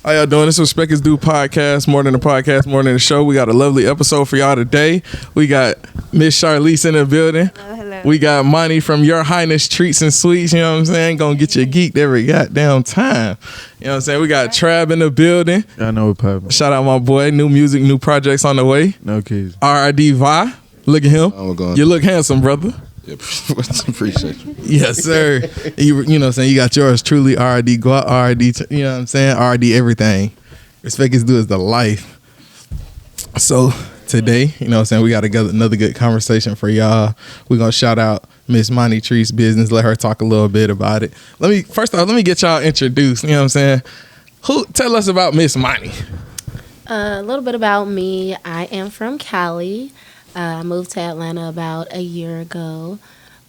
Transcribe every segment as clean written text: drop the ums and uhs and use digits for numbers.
How y'all doing? This is Respekt Is Due podcast, more than a podcast, more than a show. We got a lovely episode for y'all today. We got Miss Charlize in the building. Hello. We got Monty from Your Highness Treats and Sweets. You know what I'm saying? Gonna get you geeked every goddamn time. You know what I'm saying? We got Trab in the building. I know what poppin'. Shout out my boy. New music, new projects on the way. No kids. R.I.D. Vi. Look at him. You look handsome, brother. Yep. Appreciate you. Yes, sir. You know what I'm saying? You got yours truly, R.I.D. Go out, R.I.D. You know what I'm saying? R.I.D. everything. Respekt Is Due is the life. So today, you know what I'm saying, we got another good conversation for y'all. We're going to shout out Miss Monty Tree's business. Let her talk a little bit about it. First off, let me get y'all introduced. You know what I'm saying? Tell us about Miss Monty. A little bit about me. I am from Cali. I moved to Atlanta about a year ago.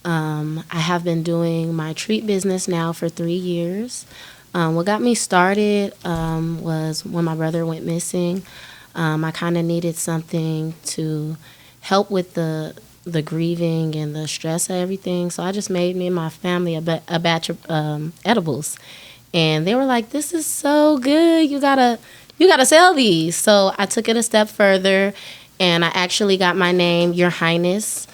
I have been doing my treat business now for 3 years. What got me started was when my brother went missing. I kind of needed something to help with the grieving and the stress of everything. So I just made me and my family a batch of edibles. And they were like, this is so good. You gotta sell these. So I took it a step further. And I actually got my name, Your Highness,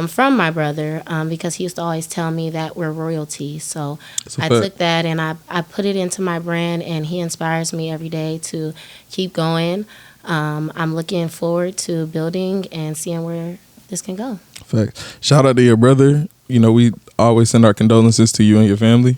from my brother because he used to always tell me that we're royalty. So I took that and I put it into my brand, and he inspires me every day to keep going. I'm looking forward to building and seeing where this can go. Fact. Shout out to your brother. You know, we always send our condolences to you and your family.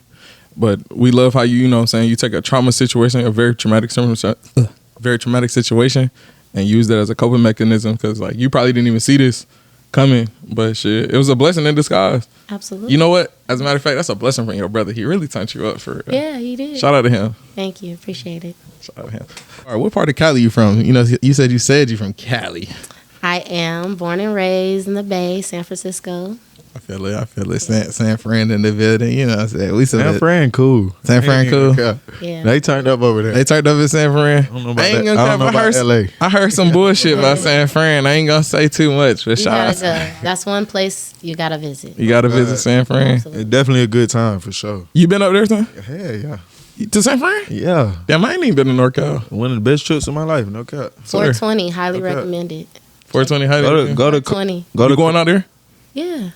But we love how you know what I'm saying, you take a trauma situation, a very traumatic situation, and use that as a coping mechanism because, like, you probably didn't even see this coming, but shit, it was a blessing in disguise. Absolutely. You know what? As a matter of fact, that's a blessing from your brother. He really turned you up for it. Yeah, he did. Shout out to him. Thank you. Appreciate it. Shout out to him. All right, what part of Cali you from? You know, you said you're from Cali. I am born and raised in the Bay, San Francisco. I feel it. San Fran in the building. You know what I'm saying? San Fran cool. San Fran cool. Yeah. They turned up over there. They turned up in San Fran. I don't know about LA. I heard some bullshit about San Fran. I ain't gonna say too much. But you gotta go. That's one place you gotta visit. You gotta visit San Fran. Absolutely. It's definitely a good time for sure. You been up there, son? Hell yeah. To San Fran? Yeah. Damn, I ain't even been to NorCal. One of the best trips of my life, no cap. 420, highly recommended. 420, highly Go to 420. You going out there? Yeah.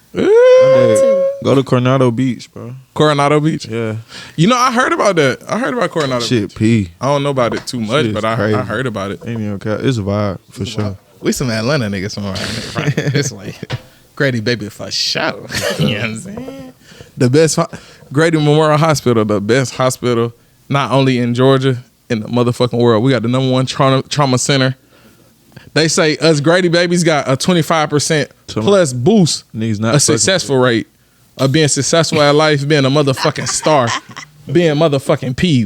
Go to Coronado Beach, bro. Coronado Beach? Yeah. You know, I heard about that. I heard about Coronado Shit, Beach. P. I don't know about it too much, Shit but is I crazy. heard about it. Ain't even cap. It's a vibe for sure. We some Atlanta niggas from around here. It's like Grady Baby for sure. You know what I'm saying? The best Grady Memorial Hospital, the best hospital, not only in Georgia, in the motherfucking world. We got the #1 trauma center. They say us Grady babies got a 25% plus boost, a successful rate of being successful at life, being a motherfucking star, being motherfucking P.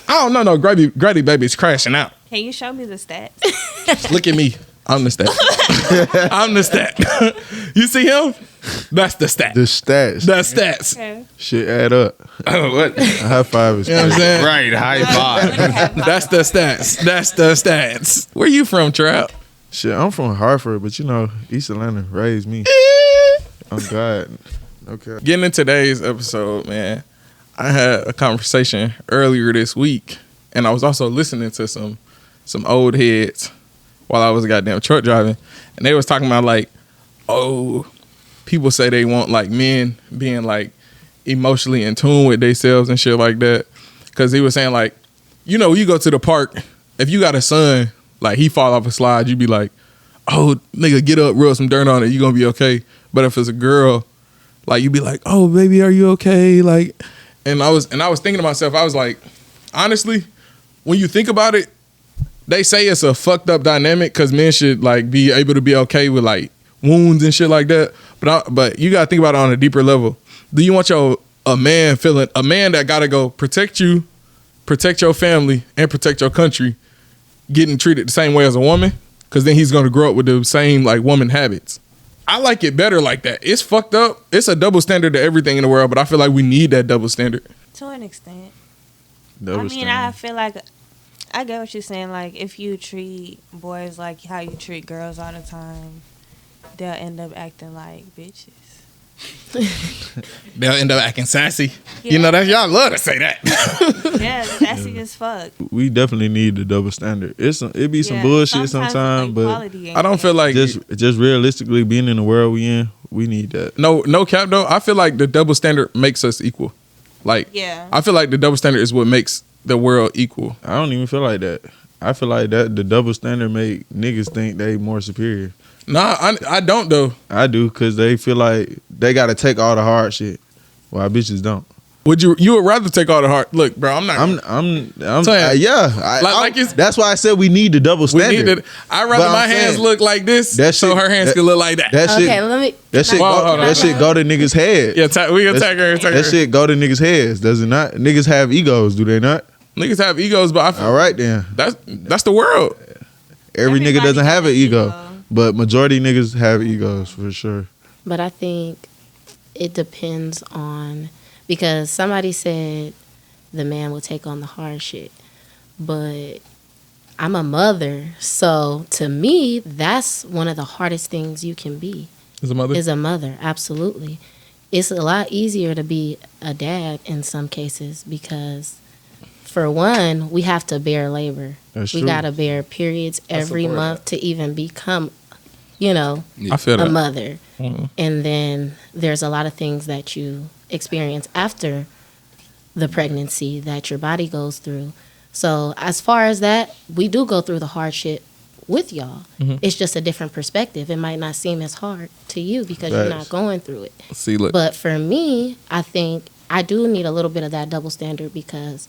I don't know, no, Grady babies crashing out. Can you show me the stats? Look at me. I'm the stat. I'm the stat. You see him? That's the stat. The stats. The stats. Okay. Shit add up. What? A high five is You know what I'm saying? Right, high five. That's the stats. That's the stats. Where you from, Trout? Shit, I'm from Hartford, but you know, East Atlanta raised me. I'm God. Okay. Getting in today's episode, man, I had a conversation earlier this week, and I was also listening to some old heads while I was goddamn truck driving, and they was talking about, like, oh, people say they want, like, men being, like, emotionally in tune with themselves and shit like that, because he was saying, like, you know, you go to the park, if you got a son, like, he fall off a slide, you be like, oh, nigga, get up, rub some dirt on it, you gonna be okay. But if it's a girl, like, you be like, oh, baby, are you okay? Like, and I was thinking to myself, I was like, honestly, when you think about it, they say it's a fucked up dynamic because men should, like, be able to be okay with, like, wounds and shit like that. But you gotta think about it on a deeper level. Do you want a man that gotta go protect you, protect your family, and protect your country, getting treated the same way as a woman? Because then he's going to grow up with the same, like, woman habits. I like it better like that. It's fucked up. It's a double standard to everything in the world, but I feel like we need that double standard. To an extent. Double I mean, standard. I feel like I get what you're saying. Like, if you treat boys like how you treat girls all the time, they'll end up acting like bitches. they'll end up acting sassy. Yeah. You know that y'all love to say that. Yeah, sassy as fuck. We definitely need the double standard. It be some Yeah, bullshit sometimes, but equality ain't I don't feel like just realistically being in the world we in, we need that. no cap though. I feel like the double standard makes us equal. Like Yeah. I feel like the double standard is what makes the world equal. I don't even feel like that. I feel like that the double standard make niggas think they more superior. Nah, I don't though. I do, cause they feel like they gotta take all the hard shit, while bitches don't. Would you would rather take all the hard? Look, bro, I'm not. I'm saying, yeah. like it's- that's why I said we need the double we standard. need to. I'd rather But my I'm hands saying, look like this, that so shit- her hands that- could look like that. That shit, Okay, let me. that shit, Well, go, hold on. that shit go to niggas' head. Yeah, we gonna tag her. That shit go to niggas' heads, does it not? Niggas have egos, do they not? Niggas have egos, but I feel All right then. that's the world. Every nigga Everybody doesn't have got an an ego, ego. but majority niggas have egos for sure. But I think it depends on, because somebody said the man will take on the hard shit, but I'm a mother, so to me that's one of the hardest things you can be. Is a mother. Is a mother, absolutely. It's a lot easier to be a dad in some cases because, for one, we have to bear labor. That's we true. got to bear periods every support month to even become, you know, I feel a that. mother. Mhm. And then there's a lot of things that you experience after the pregnancy that your body goes through. So as far as that, we do go through the hard shit with y'all. Mm-hmm. It's just a different perspective. It might not seem as hard to you because you're not Facts. going through it. See, look, But for me, I think I do need a little bit of that double standard because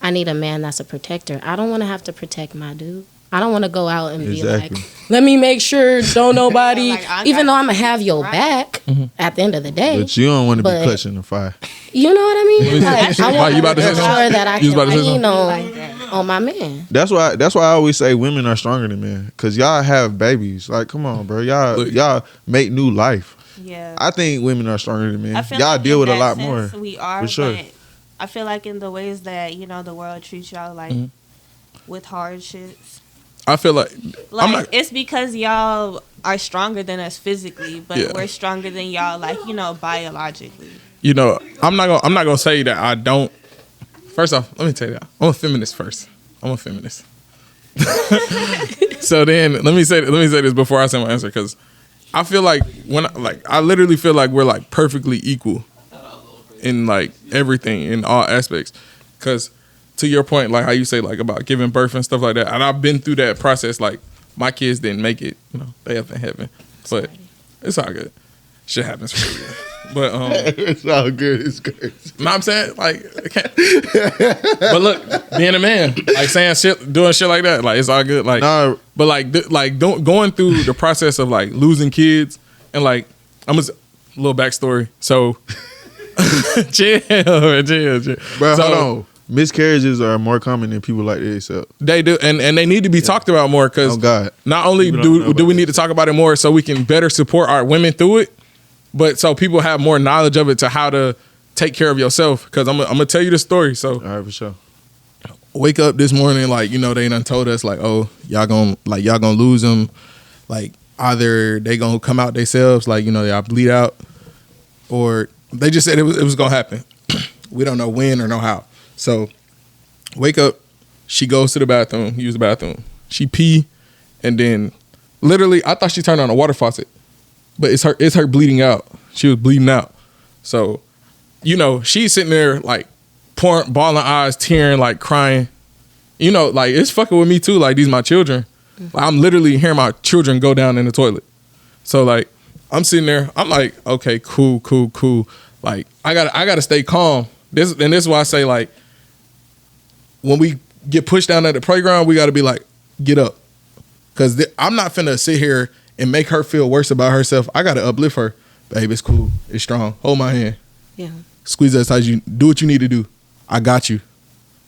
I need a man that's a protector. I don't want to have to protect my dude. I don't want to go out and Exactly. be like, let me make sure don't nobody, Like, I even though got I'm going to have your right. back at the end of the day. But you don't want to be But- clutching the fire. You know what I mean? Like, I Why, want you about to say make something? sure that I You was can about to say lean something? on my man. That's why I always say women are stronger than men, cause y'all have babies. Like, come on, bro, Look. y'all make new life. Yeah. I think women are stronger than men. I feel Y'all like deal in with a that lot sense more. We are, for sure. but I feel like in the ways that, you know, the world treats y'all like with hardships. I feel like Like I'm not. it's because y'all are stronger than us physically, but Yeah. we're stronger than y'all, like, you know, biologically. You know, I'm not gonna say that I don't. First off, let me tell you that I'm a feminist. First, I'm a feminist. So then, let me say this before I say my answer, because I feel like I literally feel like we're like perfectly equal in like everything, in all aspects. Because to your point, like how you say like about giving birth and stuff like that, and I've been through that process. Like my kids didn't make it, you know, they up in heaven, but it's all good. Shit happens for a reason. But It's all good. It's great. know what I'm saying? Like, I can't. But look, being a man, like saying shit, doing shit like that, like it's all good. Like, Nah, but like going through the process of like losing kids and like a little backstory. So, chill. bro, So, hold on. Miscarriages are more common than people like to accept. They do, and they need to be talked about more because Oh God. not only People don't know do about we need to talk about it more so we can better support our women through it, but so people have more knowledge of it to how to take care of yourself. Because I'm gonna tell you the story. So All right, for sure. wake up this morning, like, you know, they done told us like, oh, y'all gonna lose them, like either they gonna come out themselves, like, you know, y'all bleed out, or they just said it was gonna happen. We don't know when or know how. So wake up, she goes to the bathroom, use the bathroom, she pee, and then literally I thought she turned on a water faucet, but it's her bleeding out. She was bleeding out. So, you know, she's sitting there like pouring, bawling eyes, tearing, like crying. You know, like it's fucking with me too. Like these my children. Like, I'm literally hearing my children go down in the toilet. So like I'm sitting there. I'm like, okay, cool. Like I gotta stay calm. This is why I say like when we get pushed down at the playground, we gotta be like, get up, because I'm not finna sit here and make her feel worse about herself. I gotta uplift her. Babe, it's cool. It's strong. Hold my hand. Yeah. Squeeze as tight as you. Do what you need to do. I got you.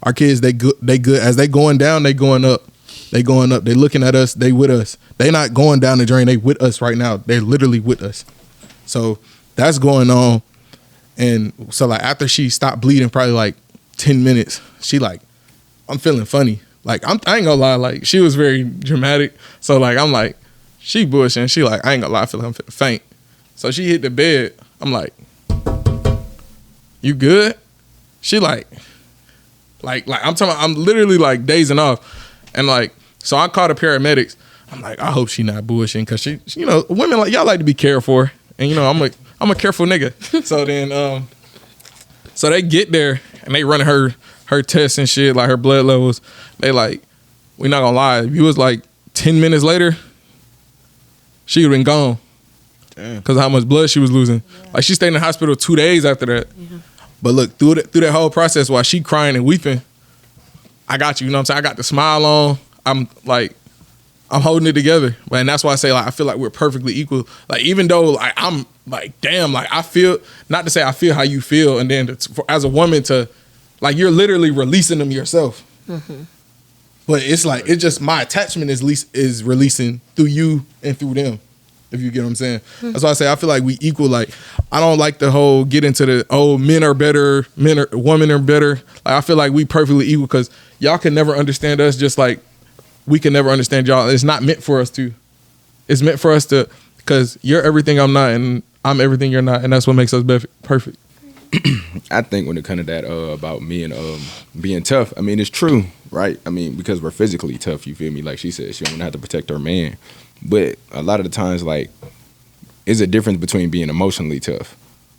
Our kids, they good. As they going down, they going up. They going up. They looking at us. They with us. They not going down the drain. They with us right now. They're literally with us. So that's going on. And so like after she stopped bleeding, probably like 10 minutes, she like, I'm feeling funny. Like I ain't gonna lie. Like she was very dramatic. So like I'm like, she bushing. She like, I ain't gonna lie. I feel like I'm feeling faint. So she hit the bed. I'm like, you good? She like I'm talking. I'm literally like dazing off, and like so I called the paramedics. I'm like, I hope she not bullshitting because she, you know, women like y'all like to be cared for, and you know I'm a careful nigga. So then so they get there and they running her tests and shit, like her blood levels. They like, we not gonna lie, if you was like 10 minutes later, she would have been gone. Damn. Cause of how much blood she was losing. Yeah. Like she stayed in the hospital 2 days after that. Yeah. But look, through that whole process while she crying and weeping, I got you know what I'm saying? I got the smile on. I'm holding it together. And that's why I say like I feel like we're perfectly equal. Like even though like I'm like damn, like I feel, not to say I feel how you feel, and then as a woman to like you're literally releasing them yourself. Mm-hmm. But it's like it's just my attachment is releasing through you and through them. If you get what I'm saying. Mm-hmm. That's why I say I feel like we equal. Like I don't like the whole get into the men are better, women are better. Like I feel like we perfectly equal because y'all can never understand us just like we can never understand y'all. It's not meant for us to. It's meant for us to, because you're everything I'm not and I'm everything you're not, and that's what makes us perfect. I think when it comes to that about me and being tough, I mean, it's true, right? I mean, because we're physically tough, you feel me? Like she said, she don't have to protect her man. But a lot of the times, like, it's a difference between being emotionally tough.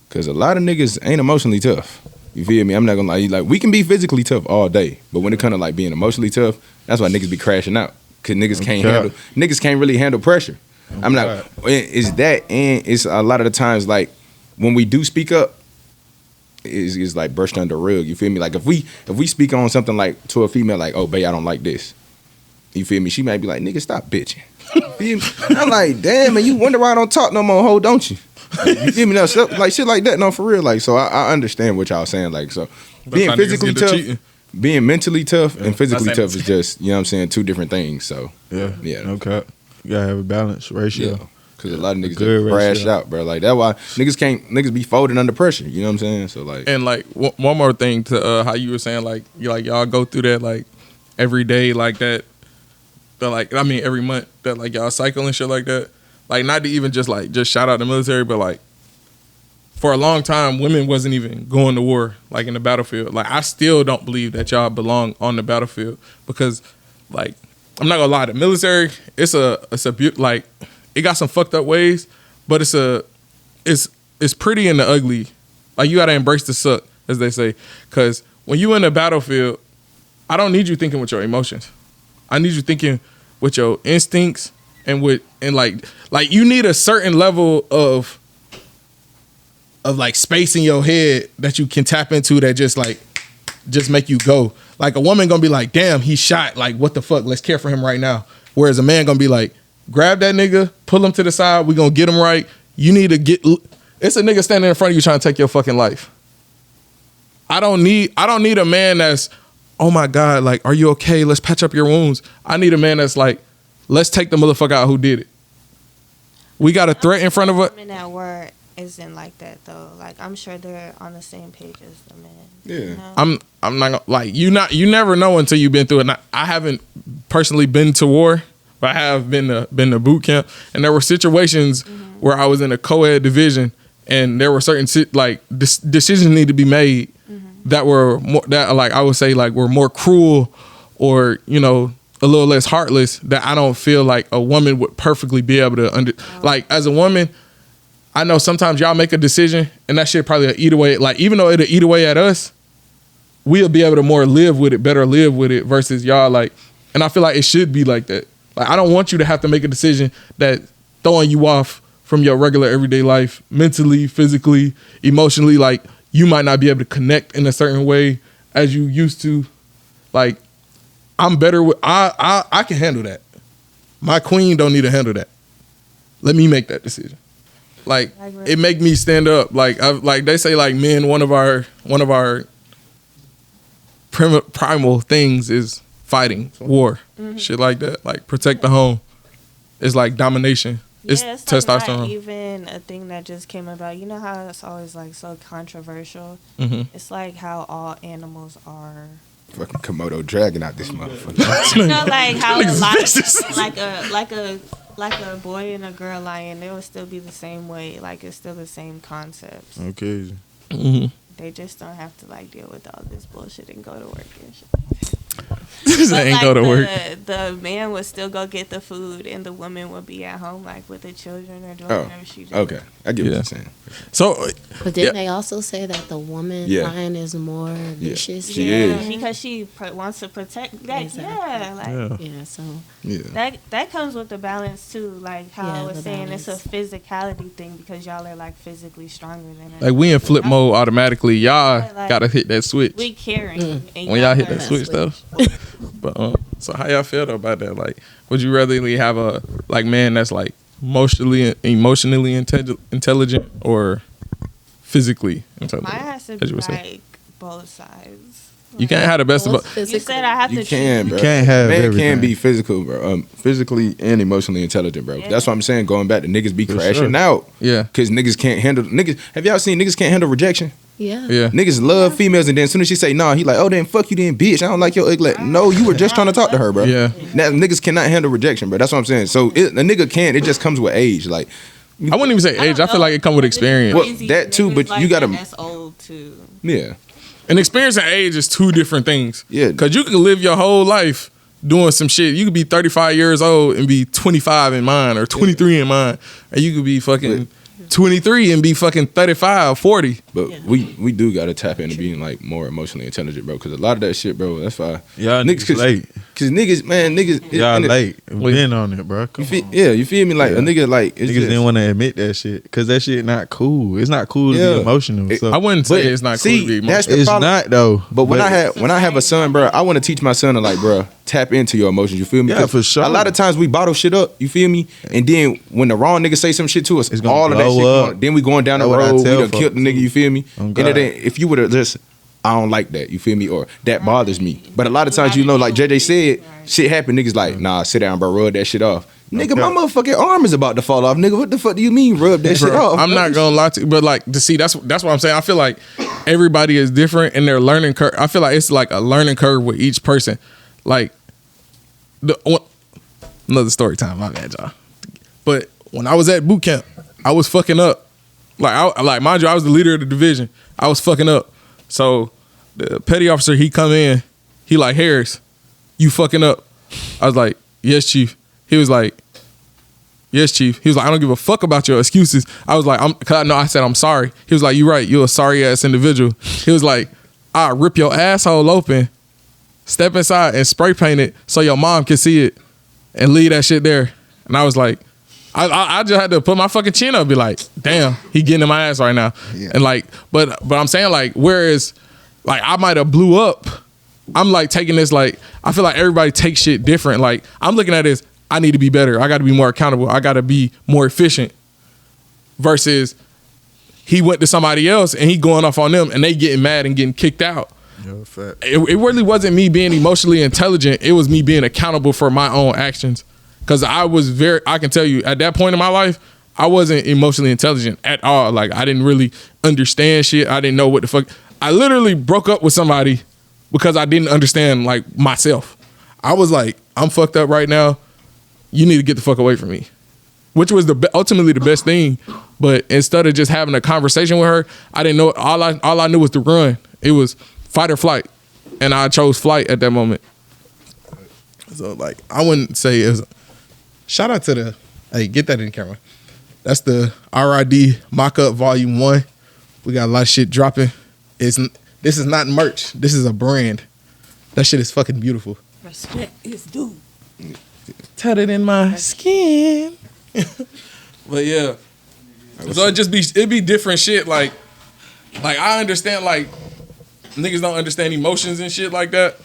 Because a lot of niggas ain't emotionally tough. You feel me? I'm not gonna lie. Like, we can be physically tough all day, but when it comes to like being emotionally tough, that's why niggas be crashing out. Cause niggas can't really handle pressure. I'm like, it's that, and it's a lot of the times like when we do speak up, is like brushed under the rug. You feel me? Like if we speak on something like to a female, like, oh babe, I don't like this. You feel me? She might be like, nigga, stop bitching. Feel me? I'm like, damn, man, you wonder why I don't talk no more, ho, don't you? You feel me? No, like shit like that, no, for real. Like, so I understand what y'all saying. Like, so being physically tough, being mentally tough, and physically tough is just, you know what I'm saying, two different things. So yeah, no cap. You gotta have a balanced ratio. Yeah. Cause a lot of niggas just crash out, bro. Like that's why niggas be folding under pressure. You know what I'm saying? So like, and like one more thing to how you were saying, like y'all go through that like every day like that. But like I mean every month that like y'all cycle and shit like that. Like not to even just shout out the military, but like for a long time women wasn't even going to war like in the battlefield. Like I still don't believe that y'all belong on the battlefield because like I'm not gonna lie, the military it's a like it got some fucked up ways, but it's pretty in the ugly. Like you gotta embrace the suck, as they say, because when you in the battlefield, I don't need you thinking with your emotions. I need you thinking with your instincts and like you need a certain level of like space in your head that you can tap into that just make you go. Like a woman gonna be like, damn, he shot. Like what the fuck? Let's care for him right now. Whereas a man gonna be like, grab that nigga, pull him to the side. We gonna get him right. You need to get. It's a nigga standing in front of you trying to take your fucking life. I don't need a man that's, oh my God, like, are you okay? Let's patch up your wounds. I need a man that's like, let's take the motherfucker out who did it. We got a threat in front of us. Women at work isn't like that though. Like I'm sure they're on the same page as the men. Yeah. You know? I'm not gonna, like you never know until you've been through it. I haven't personally been to war, but I have been to boot camp, and there were situations where I was in a co-ed division, and there were certain decisions need to be made that were more, that like I would say like were more cruel, or you know a little less heartless, that I don't feel like a woman would perfectly be able to like as a woman. I know sometimes y'all make a decision and that shit probably eat away. Like even though it'll eat away at us, we'll be able to better live with it versus y'all like. And I feel like it should be like that. Like I don't want you to have to make a decision that throwing you off from your regular everyday life, mentally, physically, emotionally. Like you might not be able to connect in a certain way as you used to. Like I'm better with. I can handle that. My queen don't need to handle that. Let me make that decision. Like it make me stand up. Like they say, like men, one of our primal things is fighting, war, shit like that. Like protect the home. It's like domination. It's testosterone. Not even a thing that just came about. You know how it's always like so controversial. It's like how all animals are. Fucking Komodo dragging out this motherfucker. You know, like how a lot of like a like a boy and a girl lying, it would still be the same way. Like it's still the same concepts. Okay. Mhm. They just don't have to like deal with all this bullshit and go to work and shit. This But, ain't like, go to work. The man would still go get the food, and the woman would be at home, like with the children or doing Oh, whatever she does. okay. I get what Yeah. you're saying. So But didn't they also say that the woman Yeah. lying is more vicious? She Yeah, is. because she wants to protect. Like, Exactly. yeah, like Yeah. Yeah, so Yeah. that comes with the balance too. Like how Yeah, I was the saying, it's a balance. physicality thing because y'all are like physically stronger than us. like we in flip mode automatically. Y'all Like, gotta hit that switch. We caring. And When y'all hit are that that switch switch. though. But so how y'all feel though about that? Like, would you rather have a like man that's like emotionally intelligent or physically intelligent? Mine has to as be you would say? like both sides. You can't have the best of both both. You physically. said I have You to can, choose. bro. You can't have Man everything. can be physical, bro. Physically and emotionally intelligent, bro. Yeah. That's what I'm saying. Going back to niggas be For crashing sure. out. Yeah, Cause niggas can't handle niggas. Have y'all seen niggas can't handle rejection? Yeah. yeah. Niggas love females, and then as soon as she say nah, he like, oh then fuck you then, bitch. I don't like your ugly. No, you were just trying to talk to her, bro. Yeah. Now niggas cannot handle rejection, bro. That's what I'm saying. So a nigga can. It just comes with age. Like I wouldn't even say age. I feel like it come with experience. Well, that too, but you gotta- That's old too. yeah, And experience and age is two different things. Yeah. Because you could live your whole life doing some shit. You could be 35 years old and be 25 in mine or 23 in mine. And you could be fucking 23 and be fucking 35, 40. but we do gotta tap into being like more emotionally intelligent, bro. Cause a lot of that shit, bro. That's why Y'all niggas late. Cause niggas, man, niggas. Y'all and it- late. We been on it, bro. Come You feel, on. yeah, you feel me? Like Yeah. a nigga, like it's Niggas just, didn't want to admit that shit because that shit not cool. It's not cool to Yeah. be emotional. It- So I wouldn't But say it's not see, cool to be that's emotional. the it's problem. not though. But when I have a son, bro, I want to teach my son to like, bro, tap into your emotions. You feel me? Yeah, 'Cause for sure. A lot of times we bottle shit up. You feel me? And then when the wrong nigga say some shit to us, It's gonna all of that blow shit. up. Then we going down the That's what I road. We tell done killed the folks. nigga. You feel me? Oh, And God. it ain't, if you would have just, I don't like that. You feel me? Or that bothers me. But a lot of times, you know, like JJ said, shit happen. Niggas like, nah, sit down, bro. Rub that shit off. Nigga, my motherfucking arm is about to fall off. Nigga, what the fuck do you mean rub that shit Bro, off? I'm not gonna lie to you, but like to see that's what I'm saying. I feel like everybody is different in their learning curve. I feel like it's like a learning curve with each person. Like another story time, my bad, y'all. But when I was at boot camp, I was fucking up. Like mind you, I was the leader of the division. I was fucking up. So the petty officer, he come in, he like, Harris, you fucking up. I was like, yes, chief. He was like, yes, chief. He was like, I don't give a fuck about your excuses. I was like, I said, I'm sorry. He was like, you're right. You're a sorry ass individual. He was like, I'll rip your asshole open, step inside and spray paint it so your mom can see it and leave that shit there. And I was like, I just had to put my fucking chin up and be like, damn, he getting in my ass right now. Yeah. And like, but I'm saying like, whereas like I might have blew up, I'm like taking this like, I feel like everybody takes shit different. Like I'm looking at this, I need to be better. I got to be more accountable. I got to be more efficient. Versus he went to somebody else and he going off on them and they getting mad and getting kicked out. Yeah, fact. It really wasn't me being emotionally intelligent. It was me being accountable for my own actions. Because I can tell you, at that point in my life, I wasn't emotionally intelligent at all. Like, I didn't really understand shit. I didn't know what the fuck. I literally broke up with somebody because I didn't understand, like, myself. I was like, I'm fucked up right now. You need to get the fuck away from me. Which was ultimately the best thing. But instead of just having a conversation with her, I didn't know. All I knew was to run. It was fight or flight. And I chose flight at that moment. So, like, I wouldn't say it was... Shout out to hey, get that in the camera. That's the RID Mock-Up Volume 1. We got a lot of shit dropping. This is not merch. This is a brand. That shit is fucking beautiful. Respekt is due. Tatted in my skin. But yeah. So it'd be different shit. Like I understand like niggas don't understand emotions and shit like that.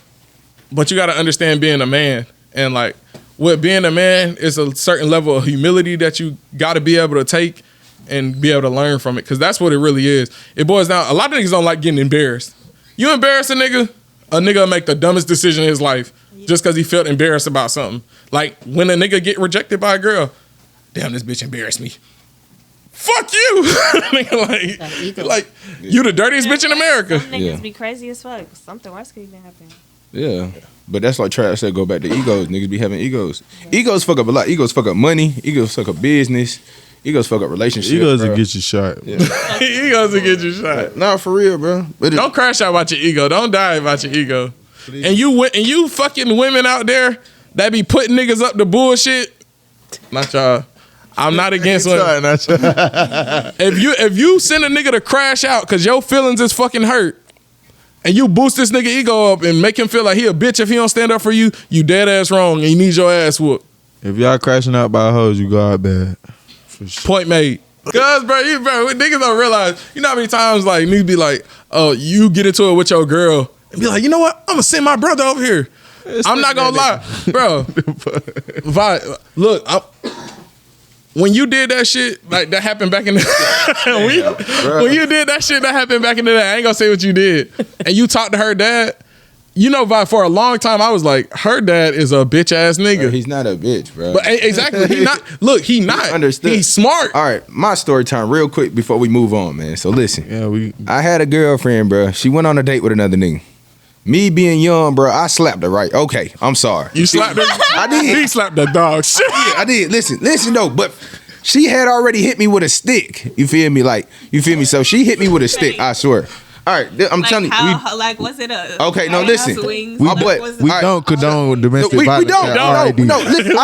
But you gotta understand being a man. And like with being a man is a certain level of humility that you gotta be able to take and be able to learn from it. Cause that's what it really is. It boils down, a lot of niggas don't like getting embarrassed. You embarrass a nigga will make the dumbest decision in his life just cause he felt embarrassed about something. Like when a nigga get rejected by a girl, damn, this bitch embarrassed me. Fuck you. Nigga, like you the dirtiest bitch in America. Some niggas Yeah. be crazy as fuck. Something worse could even happen. Yeah, But that's like Trash said, go back to egos. Niggas be having egos. Egos fuck up a lot. Egos fuck up money. Egos fuck up business. Egos fuck up relationships. Egos bro. will get you shot. Egos will get you shot. Nah, for real, bro. But Don't crash out about your ego. Don't die about your ego. And you fucking women out there that be putting niggas up to bullshit. Not y'all. I'm not against women. If you send a nigga to crash out because your feelings is fucking hurt, and you boost this nigga ego up and make him feel like he a bitch if he don't stand up for you, you dead ass wrong and you need your ass whooped. If y'all crashing out by hoes, you go out bad. For sure. Point made. Cause bro, niggas don't realize. You know how many times like niggas be like, oh, you get into it with your girl and be like, you know what? I'm gonna send my brother over here. I'm not gonna lie, bro. Look, when you did that shit, like that happened back in the when you did that shit, that happened back in the day. I ain't gonna say what you did. And you talked to her dad. You know, for a long time, I was like, her dad is a bitch ass nigga. bro, he's not a bitch, bro. But exactly, he not. Look, he not. Understood. He's smart. All right, my story time, real quick before we move on, man. So listen, Yeah, I had a girlfriend, bro. She went on a date with another nigga. Me being young, bro, I slapped her. Right? Okay, I'm sorry. You slapped her. I did. He slapped the dog. Shit. Yeah, I did. Listen though, but she had already hit me with a stick. You feel me? So she hit me with a stick. I swear. All right, I'm telling you. Was it a Okay, no, listen. we don't condone domestic we violence. don't. at No, RID. listen.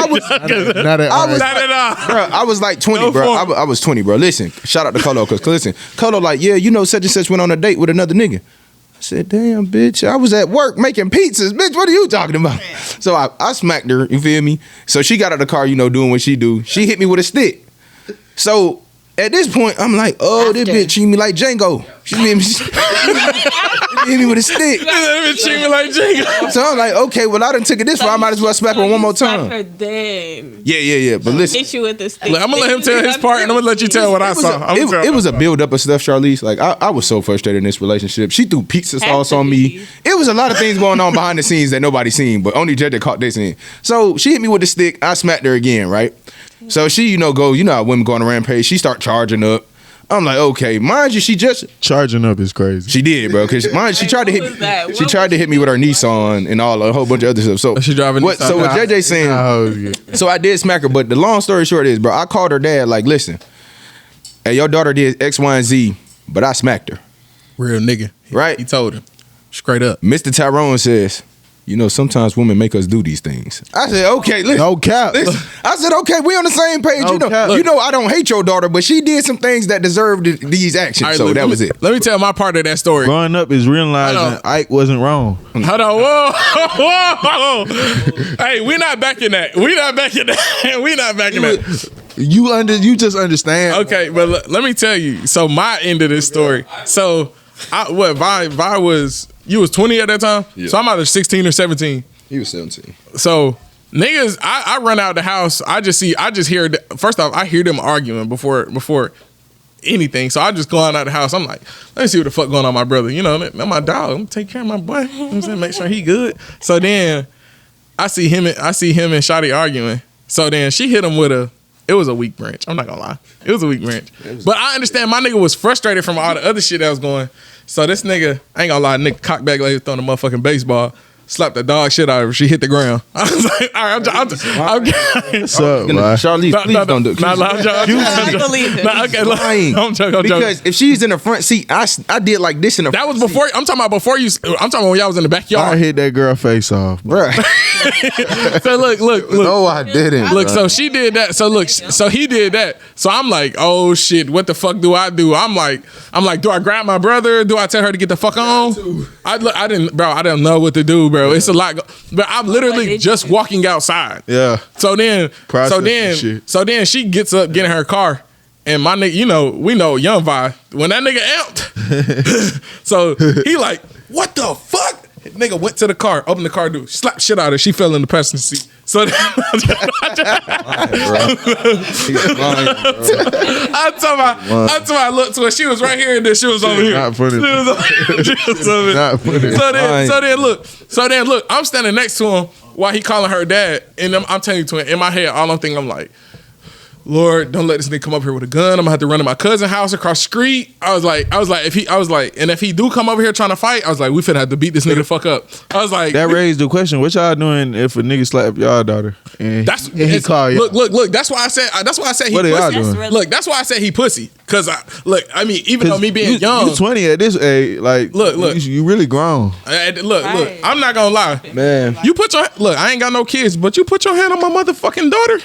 Not at I was, RID. Not at all. bro, I was like 20, bro. I was 20, bro. Listen, shout out to Colo, cause listen, Colo like, yeah, you know, such and such went on a date with another nigga. I said, damn, bitch, I was at work making pizzas. Bitch, what are you talking about? So I smacked her, you feel me? So she got out of the car, you know, doing what she do. She hit me with a stick. So at this point, I'm like, oh, this bitch treat me like Django. She hit me with a stick. This treat me like Jacob. So I'm like, okay, well, I done took it this far. I might as well slap her one more time. Then Yeah. But listen, hit you with the stick. Look, I'm gonna let him tell his part, and I'm gonna let you tell what I saw. it was a build up of stuff, Charlize. Like I was so frustrated in this relationship. She threw pizza sauce on me. It was a lot of things going on behind the scenes that nobody seen, but only JJ caught this in. So she hit me with the stick. I smacked her again, right? So she, you know, goes, you know how women go on a rampage. She start charging up. I'm like, okay, mind you, she just Charging up is crazy. she did, bro, because she tried to hit. What was that? She What tried to hit me with her Nissan and a whole bunch of other stuff. So She driving what? Nissan. So what JJ saying? Hoes get- So I did smack her, but the long story short is, bro, I called her dad like, listen, hey, your daughter did X, Y, and Z, but I smacked her. Real nigga. Right. He told him. Straight up. Mr. Tyrone says, you know, sometimes women make us do these things. I said, okay, listen. No cap. Listen. I said, okay, we on the same page. No cap. You know, I don't hate your daughter, but she did some things that deserved these actions. All right, So look, that was it. Let me tell my part of that story. Growing up is realizing Hold on. Ike wasn't wrong. Hold on, whoa. Hey, we not backing that. We not backing that. You just understand. Okay, but let me tell you. So my end of this story. So Vi was, you was 20 at that time? Yeah. So I'm either 16 or 17. He was 17. So niggas, I run out the house. I just hear. First off, I hear them arguing before anything. So I just go out the house. I'm like, let me see what the fuck going on with my brother. You know, that's my dog. I'm gonna take care of my boy. You know what I'm saying, make sure he good. So then I see him and Shotty arguing. So then she hit him with it was a weak branch. I'm not gonna lie. It was a weak branch. But I understand my nigga was frustrated from all the other shit that was going. So this nigga, I ain't gonna lie, nigga cocked back like he was throwing a motherfucking baseball. Slapped the dog shit out of her. She hit the ground. I was like, all right, I'm What's up, bro? Charlize, please don't do it. I'm joking. Okay, look, lying. I'm joking. Because if she's in the front seat, I did like this in the That front was before. I'm talking about before you. I'm talking about when y'all was in the I backyard. hit that girl face off. Bruh. So look. No, I didn't. Look, bruh. so she did that. So look, so he did that. So I'm like, oh shit, what the fuck do I do? I'm like, do I grab my brother? Do I tell her to get the fuck on? I didn't know what to do, bro. It's a lot. But I'm literally just walking outside. Yeah. So then she gets up, get in her car, and my nigga, you know, we know Young Vi, when that nigga amped, so he like, what the fuck? Nigga went to the car, opened the car door, slapped shit out of her. She fell in the passenger seat. So then, He's lying, bro. I told her I looked to her. She was right here, and then she was over here. Not funny. She was over here. Not funny. So then look, I'm standing next to him while he calling her dad, and I'm telling you to him in my head, all I'm thinking, I'm like, Lord, don't let this nigga come up here with a gun. I'm gonna have to run to my cousin's house across the street. I was like, and if he do come over here trying to fight, I was like, we finna have to beat this nigga the fuck up. I was like, That raised the question: what y'all doing if a nigga slap y'all daughter? And he call you. Look. That's why I said he What are y'all pussy. doing? Look, that's why I said he pussy. Cause I mean, even though me being young, you 20 at this age, like Look. you really grown. Look, I'm not gonna lie, Man. You put your look. I ain't got no kids, but you put your hand on my motherfucking daughter,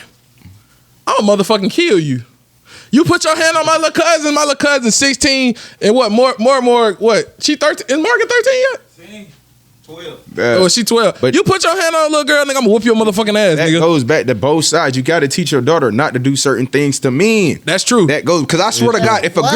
I'll motherfucking kill you. You put your hand on my little cousin. My little cousin 16 and what more? What? She 13? Is Morgan 13 yet? 12. Oh, she 12. But- you put your hand on a little girl, nigga, I'm gonna whoop your motherfucking ass, That nigga. goes back to both sides. You got to teach your daughter not to do certain things to men. That's true. That goes because I swear to God, if a Was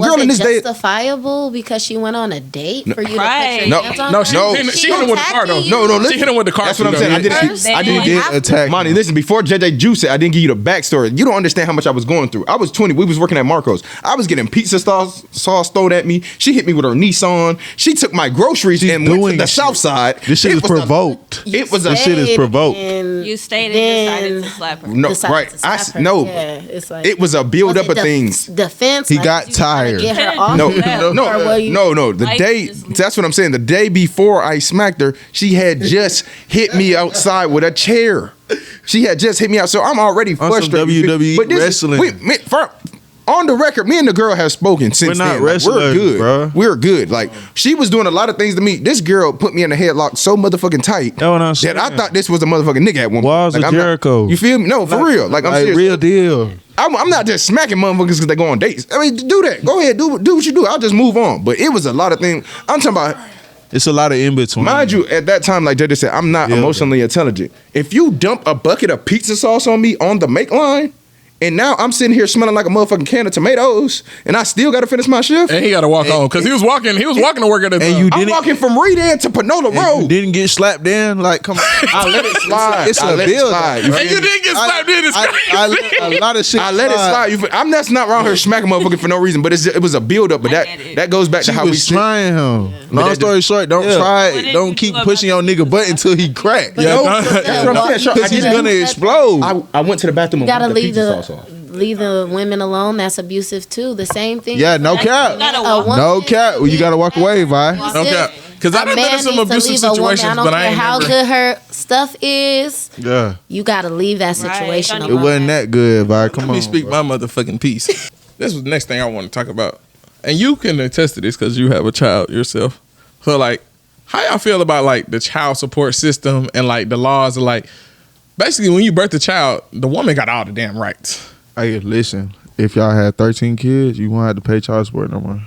girl in this it day, justifiable because she went on a date for you to put Right. your No, hands on no, her? she hit him with the car though. No, listen. She hit him with the car. That's what I'm though. saying. I They didn't attack. Monty, listen, before JJ Juice said, I didn't give you the backstory. You don't understand how much I was going through. I was 20. We was working at Marco's. I was getting pizza sauce thrown at me. She hit me with her Nissan. She took my groceries and went to doing the shit. south side. This shit is provoked. It was a This shit is provoked. You stayed then and decided to slap her. no decided right. to slap her. No. Yeah, it's like, It was a build up of things. Defense. He like, got you trying to tired. Get her No, off. No, of that, or were you- no. The Like, day, just- that's what I'm saying. The day before I smacked her, she had just hit me outside with a chair. She had just hit me out. So I'm already some frustrated. WWE But this wrestling. On the record, me and the girl have spoken since We're not then. Like, we're wrestlers, good. bro. We're good. Like, she was doing a lot of things to me. This girl put me in a headlock so motherfucking tight That's what I'm saying. that I thought this was a motherfucking nigga at one point. Walls of I'm not- Jericho. you feel me? No, for real. Like, I'm Like serious. real deal. I'm not just smacking motherfuckers because they go on dates. I mean, do that. Go ahead, do what you do. I'll just move on. But it was a lot of things. I'm talking about, It's a lot of in between. mind you, at that time, like JJ said, I'm not Yeah, emotionally intelligent. If you dump a bucket of pizza sauce on me on the make line, and now I'm sitting here smelling like a motherfucking can of tomatoes, and I still got to finish my shift. And he got to walk on because he was walking to work at the And you I'm didn't. walking from Reed to Panola and you Road. didn't get slapped down. Like, come on. I let it slide. It's I a let it build. slide. And you didn't get slapped in. It's crazy. I let a lot of shit. I let it slide. I'm that's not around here smacking motherfucker for no reason, but it was a build up. But I get it. that goes back She to how we was trying him. But Long that story short, don't try What it. did Don't you keep do pushing your about nigga butt until he crack. But Yeah, you- no, that's what I'm saying. Sure, Because he's gonna explode. I went to the bathroom and gotta wiped the leave pizza the sauce off. leave the women alone. That's abusive too. The same thing. Yeah, no cap. You gotta A walk. woman- No cap. You gotta walk away, Vi. No cap. Because I A done been in man some needs to abusive leave a woman. situations, I don't but I care ain't how never. good her stuff is. Yeah. You gotta leave that situation Right. It alone. wasn't that good, Vi. Come Let on. me speak my motherfucking piece. This was the next thing I want to talk about. And you can attest to this because you have a child yourself. So, like, how y'all feel about, like, the child support system and, like, the laws of, like, basically when you birth a child, the woman got all the damn rights. Hey, listen. If y'all had 13 kids, you won't have to pay child support no more.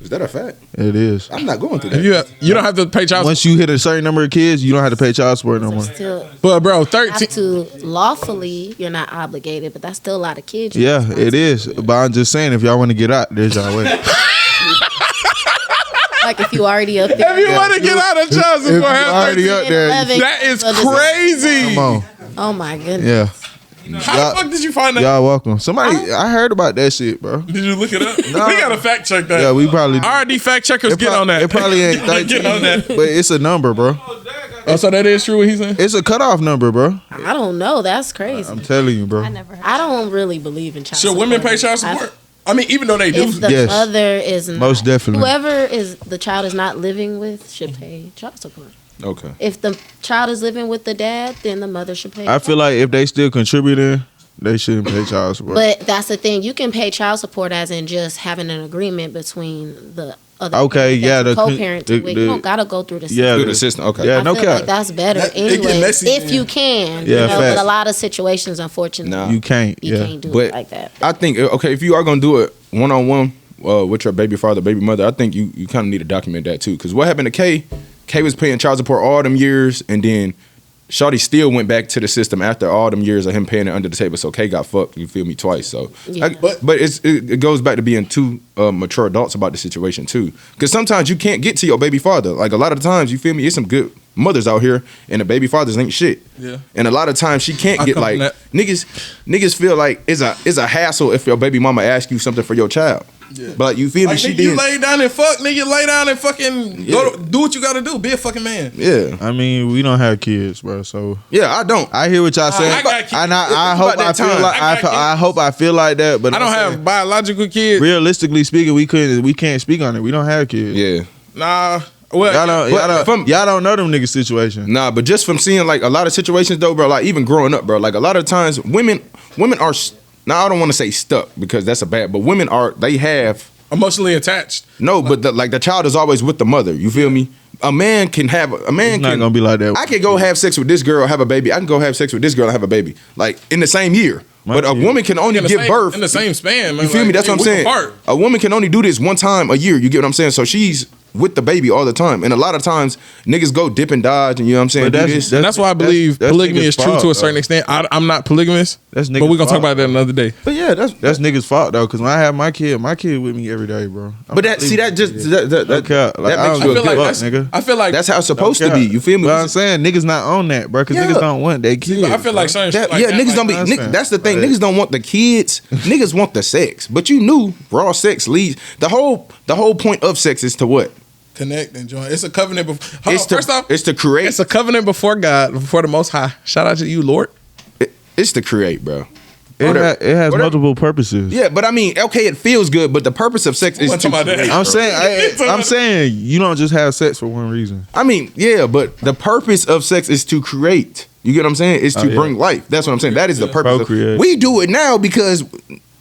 Is that a fact? It is. I'm not going through If that. you don't have to pay child support. Once you hit a certain number of kids, you don't have to pay child support no more. Still But, bro, have 13. to lawfully. You're not obligated, but that's still a lot of kids. Yeah, it is. But I'm just saying, if y'all want to get out, there's y'all way. Like if you already up If there. you want to get out of child If you support, have already 13. up there, 11. That is So this- crazy. come on. Oh my goodness. Yeah. How the fuck did you find that? Y'all welcome. Somebody, I heard about that shit, bro. Did you look it up? We gotta fact check that. Yeah, we probably. R&D fact checkers, get pro- on that. It probably ain't Get on 13, that. but it's a number, bro. Oh, so that is true what he's saying? It's a cutoff number, bro. I don't know. That's crazy. I'm telling you, bro. I never heard. I don't really believe in child Should support. women pay child support? I mean, even though they do. If the Yes. mother is not, Most definitely. whoever is the child is not living with should pay child support. Okay. If the child is living with the dad, then the mother should pay. I feel like if they still contributing, they shouldn't pay child support. But that's the thing. You can pay child support as in just having an agreement between the other. Okay, parent yeah, that you the- co-parent the- with. the- You don't gotta go through the system. yeah, Through the system. Okay. yeah, I no feel cap. like that's better That- it get anyway. messy, If man. you can, Yeah, you know, facts. but a lot of situations, unfortunately, Nah. You can't. you Yeah. can't do But it like that. I think okay, if you are gonna do it one on one with your baby father, baby mother, I think you kind of need to document that too. Because what happened to Kay? Kay was paying child support all them years, and then Shawty still went back to the system after all them years of him paying it under the table. So Kay got fucked. You feel me? Twice. So, Yeah. but it goes back to being two mature adults about the situation too. Because sometimes you can't get to your baby father. Like a lot of the times, you feel me? It's some good mothers out here, and the baby fathers ain't shit. Yeah. And a lot of times she can't I get come like from that. niggas feel like it's a hassle if your baby mama asks you something for your child. But like, you feel me? Like, She nigga, did. you lay down and fuck, nigga. Lay down and fucking do what you gotta do. Be a fucking man. Yeah. I mean, we don't have kids, bro. So Yeah, I don't. I hear what y'all saying. I got kids. And I It's hope about I that feel time. like I got I hope I feel like that. But I don't I'm have biological kids. realistically speaking, we can't speak on it. We don't have kids. Yeah. Nah. Well, Y'all don't know them niggas situation. Nah, but just from seeing like a lot of situations though, bro, like even growing up, bro, like a lot of times women are now I don't want to say stuck because that's but women they have emotionally attached. no, but the child is always with the mother. You feel me? A man It's not can gonna be like that. I can go have sex with this girl, have a baby. I can go have sex with this girl and have a baby, like in the same year. But a woman can only give birth in the same span. Man. You feel me? That's what I'm saying. Apart. A woman can only do this one time a year. You get what I'm saying? So she's with the baby all the time, and a lot of times niggas go dip and dodge, and you know what I'm saying. But Do this. And that's why I believe that's polygamy niggas' is true fault, to a certain extent. I'm not polygamous, That's but we're niggas' gonna talk fault, about that another day. But yeah, that's niggas' fault though. Because when I have my kid with me every day, bro. But that see that just that I makes don't you give a a good fuck, nigga. I feel like That's how it's supposed to be. You feel me? But I'm saying niggas not on that, bro. Because Yeah. niggas don't want their kids. I feel like certain shit like Yeah, that, niggas like, don't be. nonsense. That's the thing. Right. Niggas don't want the kids. Niggas want the sex. But you knew raw sex leads the whole point of sex is to what? connect and join. It's a covenant. First off, it's to create. it's a covenant before God, before the Most High. Shout out to you, Lord. It's to create, bro. It has Whatever. multiple purposes. Yeah, but I mean, okay, it feels good, but the purpose of sex is Wasn't to talking about that. create. I'm saying you don't just have sex for one reason. I mean, yeah, but the purpose of sex is to create. You get what I'm saying? It's to yeah. bring life. That's what I'm saying. That is the purpose. Procreate. We do it now because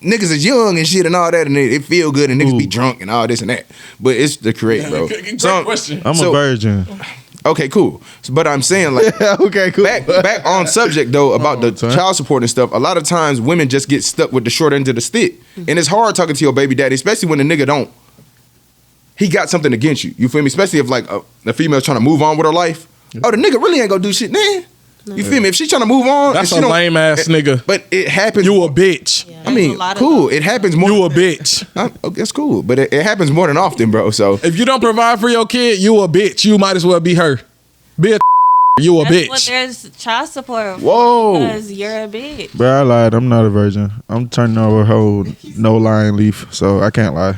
niggas is young and shit and all that, and it feel good, and niggas be drunk and all this and that. But it's to create, bro. Great So- question. I'm So- a virgin. Okay, cool. But I'm saying like. Okay, cool. Back on subject though about the son. child support and stuff. A lot of times women just get stuck with the short end of the stick, and it's hard talking to your baby daddy, especially when the nigga don't. He got something against you. You feel me? Especially if like the female's trying to move on with her life. Oh, the nigga really ain't gonna do shit, man. You feel me? If she trying to move on, That's and she a lame ass nigga. But it happens. You a bitch. Yeah, I mean, there's a lot of cool. those. It happens more. You a bitch. Okay, that's cool, but it happens more than often, bro. So If you don't provide for your kid, you a bitch. You might as well be her. Be a you a That's what bitch. there's child support for. Whoa. Because you're a bitch. Bro, I lied. I'm not a virgin. I'm turning over a whole no lying leaf, so I can't lie.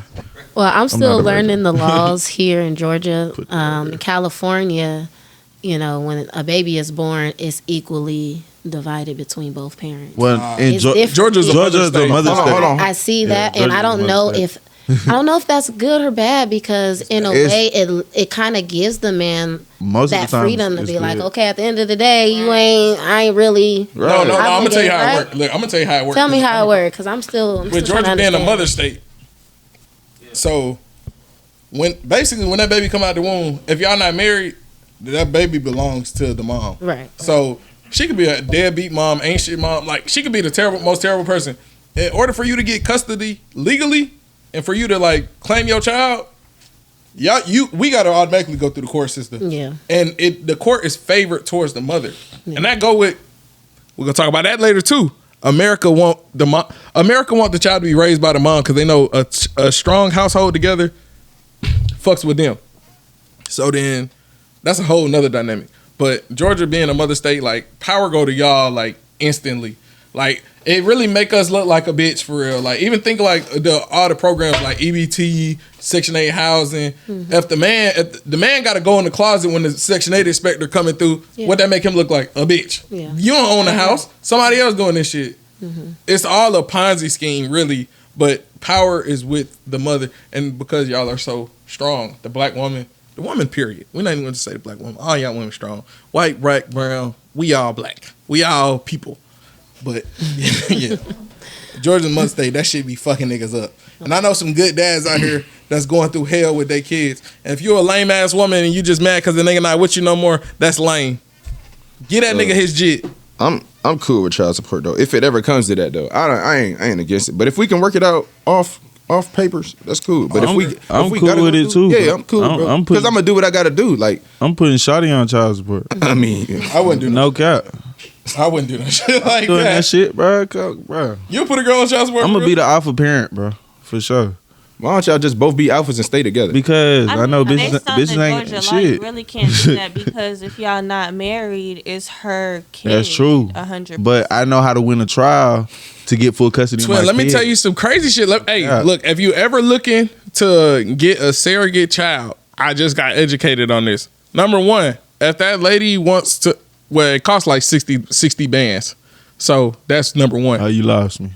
Well, I'm still not a virgin. learning the laws here in Georgia. In California, you know, when a baby is born, it's equally divided between both parents. Well, in It's Georgia, different. Georgia's a Georgia's the mother Hold on, state. hold on. I see Yeah, that, and I Georgia's don't the know mother if that's good or bad because in a It's- way it kind of gives the man Most that of the time, freedom to it's be like, good. okay, at the end of the day, I ain't really. No, I'm gonna tell you how it Right? works. Look, I'm gonna tell you how it works. Tell me how it works, because I'm still. I'm With still Georgia trying to being a understand. mother state, so when that baby come out the womb, if y'all not married, that baby belongs to the mom. Right. So she could be a deadbeat mom, ain't shit mom. Like she could be the most terrible person. In order for you to get custody legally and for you to like claim your child, we gotta automatically go through the court system. Yeah. And the court is favored towards the mother. And that go with we're gonna talk about that later too. America want the child to be raised by the mom because they know a strong household together fucks with them. So then that's a whole nother dynamic. But Georgia being a mother state, like power go to y'all like instantly. Like it really make us look like a bitch for real. Like even think like all the programs like EBT, Section 8 housing. If the man got to go in the closet when the Section 8 inspector coming through, what that make him look like? A bitch. Yeah. You don't own the house. Somebody else doing this shit. It's all a Ponzi scheme, really. But power is with the mother, and because y'all are so strong, the black woman, the woman, period. We're not even going to say the black woman. All y'all women strong. White, black, brown. We all black. We all people. But yeah, Georgia must stay. That shit be fucking niggas up. And I know some good dads out here that's going through hell with their kids. And if you're a lame ass woman and you just mad because the nigga not with you no more, that's lame. Get that nigga his jit. I'm cool with child support though. If it ever comes to that though, I ain't against it. But if we can work it out off papers, that's cool. But I'm if we cool gotta with go it through- too, Yeah, bro. I'm cool, bro. I'm Because putting- I'm gonna do what I gotta do. Like, I'm putting Shawty on child support. I mean, I wouldn't do No cap. I wouldn't do that shit like Doing that. that shit, bro. Bro. You put a girl on child support. I'm for gonna be real? the alpha parent, bro, for sure. Why don't y'all just both be alphas and stay together? Because I know bitches ain't Georgia shit. you really can't do that because if y'all not married, it's her kid. That's true. 100%. But I know how to win a trial to get full custody of my Twin, let me kid. tell you some crazy shit. Hey, Yeah. look, if you ever looking to get a surrogate child, I just got educated on this. Number one, if that lady wants to, well, it costs like 60 bands. So that's number one. Oh, you lost me.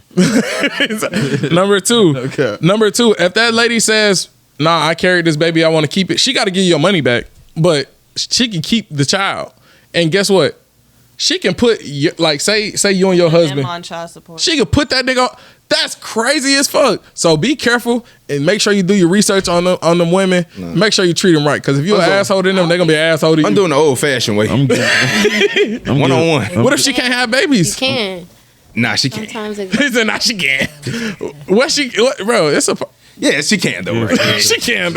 Number two, Okay. If that lady says, "Nah, I carried this baby, I want to keep it," she got to give you your money back, but she can keep the child. And guess what? She can put like say you and your husband. on child support. She could put that nigga on. That's crazy as fuck. So be careful and make sure you do your research on them women. Make sure you treat them right. Because if you're an asshole to them, they're gonna be an asshole to you. I'm doing the old fashioned way. I'm good. I'm one good. on one. What if she can't have You babies? can. Nah, she can't. Sometimes it He said, "Nah, she can't." Bro? It's a. Yeah, she can though. Right? Yeah, She can.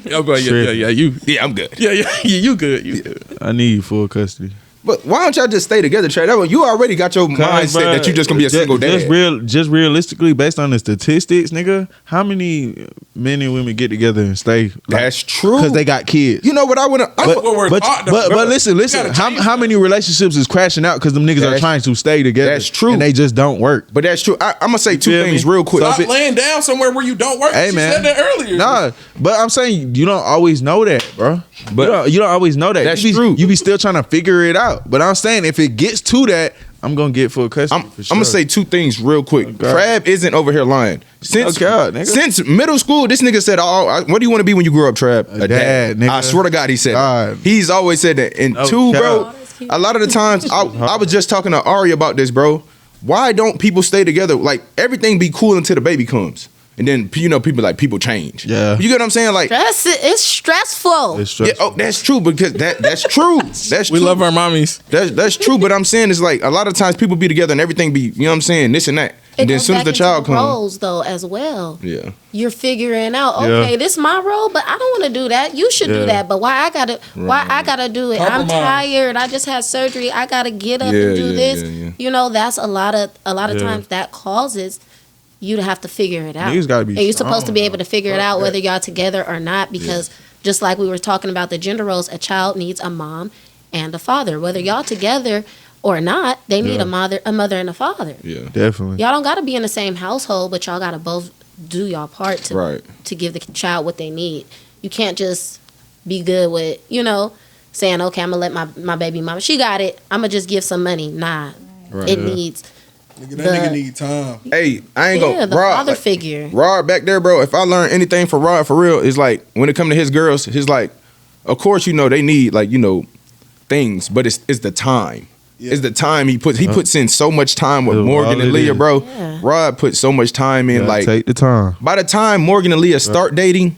Yo, bro, yeah, you. yeah, I'm good. Yeah, you good. You good. I need full custody. But why don't y'all just stay together, Trey? You already got your mindset that you just gonna be a single dad. Just realistically, based on the statistics, nigga, how many men and women get together and stay? That's true. Because they got kids. You know what I want to? what we're taught, though, bro. But listen. gotta change How many relationships is crashing out because them niggas are That's- trying to stay together? that's true. and they just don't work. But that's true. I'm gonna say two feel things me? real quick. So Stop laying down somewhere where you don't work. Hey, She man. said that earlier. Nah, but I'm saying you don't always know that, bro. But you don't always know that. that's you be, true. You be still trying to figure it out. But I'm saying if it gets to that, I'm gonna get full custody. I'm for sure. gonna say two things real quick. God. Crab isn't over here lying. Since God, nigga. since middle school, this nigga said, "What do you want to be when you grow up, Trab?" A dad, nigga. I swear to God, he said God. that. He's always said that. And No two, cap. bro, a lot of the times I was just talking to Ari about this, bro. Why don't people stay together? Like everything be cool until the baby comes. And then people change. Yeah. You get what I'm saying? Like it's stressful. It's yeah, stressful. oh, that's true because that's true. That's We true. love our mommies. That's true, but I'm saying it's like a lot of times people be together and everything be, you know what I'm saying, this and that. And then as goes soon as back the into child comes, roles though as well. yeah. You're figuring out, Yeah. okay, this is my role, but I don't want to do that. You should Yeah. do that. But why I gotta do it? I'm Compromise. tired. I just had surgery. I gotta get up Yeah, and do yeah, this. yeah. You know, that's a lot of Yeah. times that causes you to have to figure it out. Niggas gotta be and you're supposed to be strong, able to figure it Fuck out that. whether y'all together or not, because just like we were talking about the gender roles, a child needs a mom and a father. Whether y'all together or not, they need Yeah. a mother and a father. Yeah. Definitely. Y'all don't gotta be in the same household, but y'all gotta both do y'all part to Right. to give the child what they need. You can't just be good with, saying, okay, I'm gonna let my baby mama, she got it, I'm gonna just give some money. Nah, Right. it Yeah. needs Nigga, that nigga need time. Hey, I ain't the gonna Rod, father like, figure. Rod back there, bro. If I learn anything from Rod for real, it's like when it come to his girls, he's like, of course, they need like, things, but it's the time. Yeah. It's the time he puts in so much time with That's Morgan all and it Leah, is. bro. Yeah. Rod put so much time in, Gotta like take the time. by the time Morgan and Leah start dating,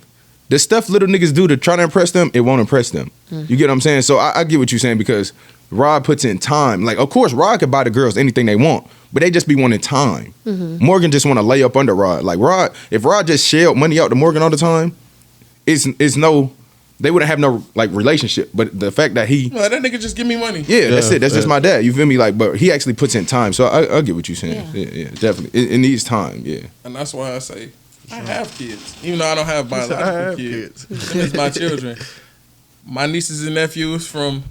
the stuff little niggas do to try to impress them, it won't impress them. You get what I'm saying? So I get what you're saying because Rod puts in time. Like, of course, Rod could buy the girls anything they want, but they just be wanting time. Morgan just want to lay up under Rod. Like Rod, if Rod just shelled money out to Morgan all the time, they wouldn't have no like relationship. But the fact that he, Well, that nigga just give me money. yeah, that's Yeah, it. That's just yeah. my dad. You feel me? Like, but he actually puts in time. So I get what you're saying. Yeah, definitely. It needs time. Yeah. And that's why I say I have kids. Even though I don't have I biological have kids. Them is my children. My nieces and nephews from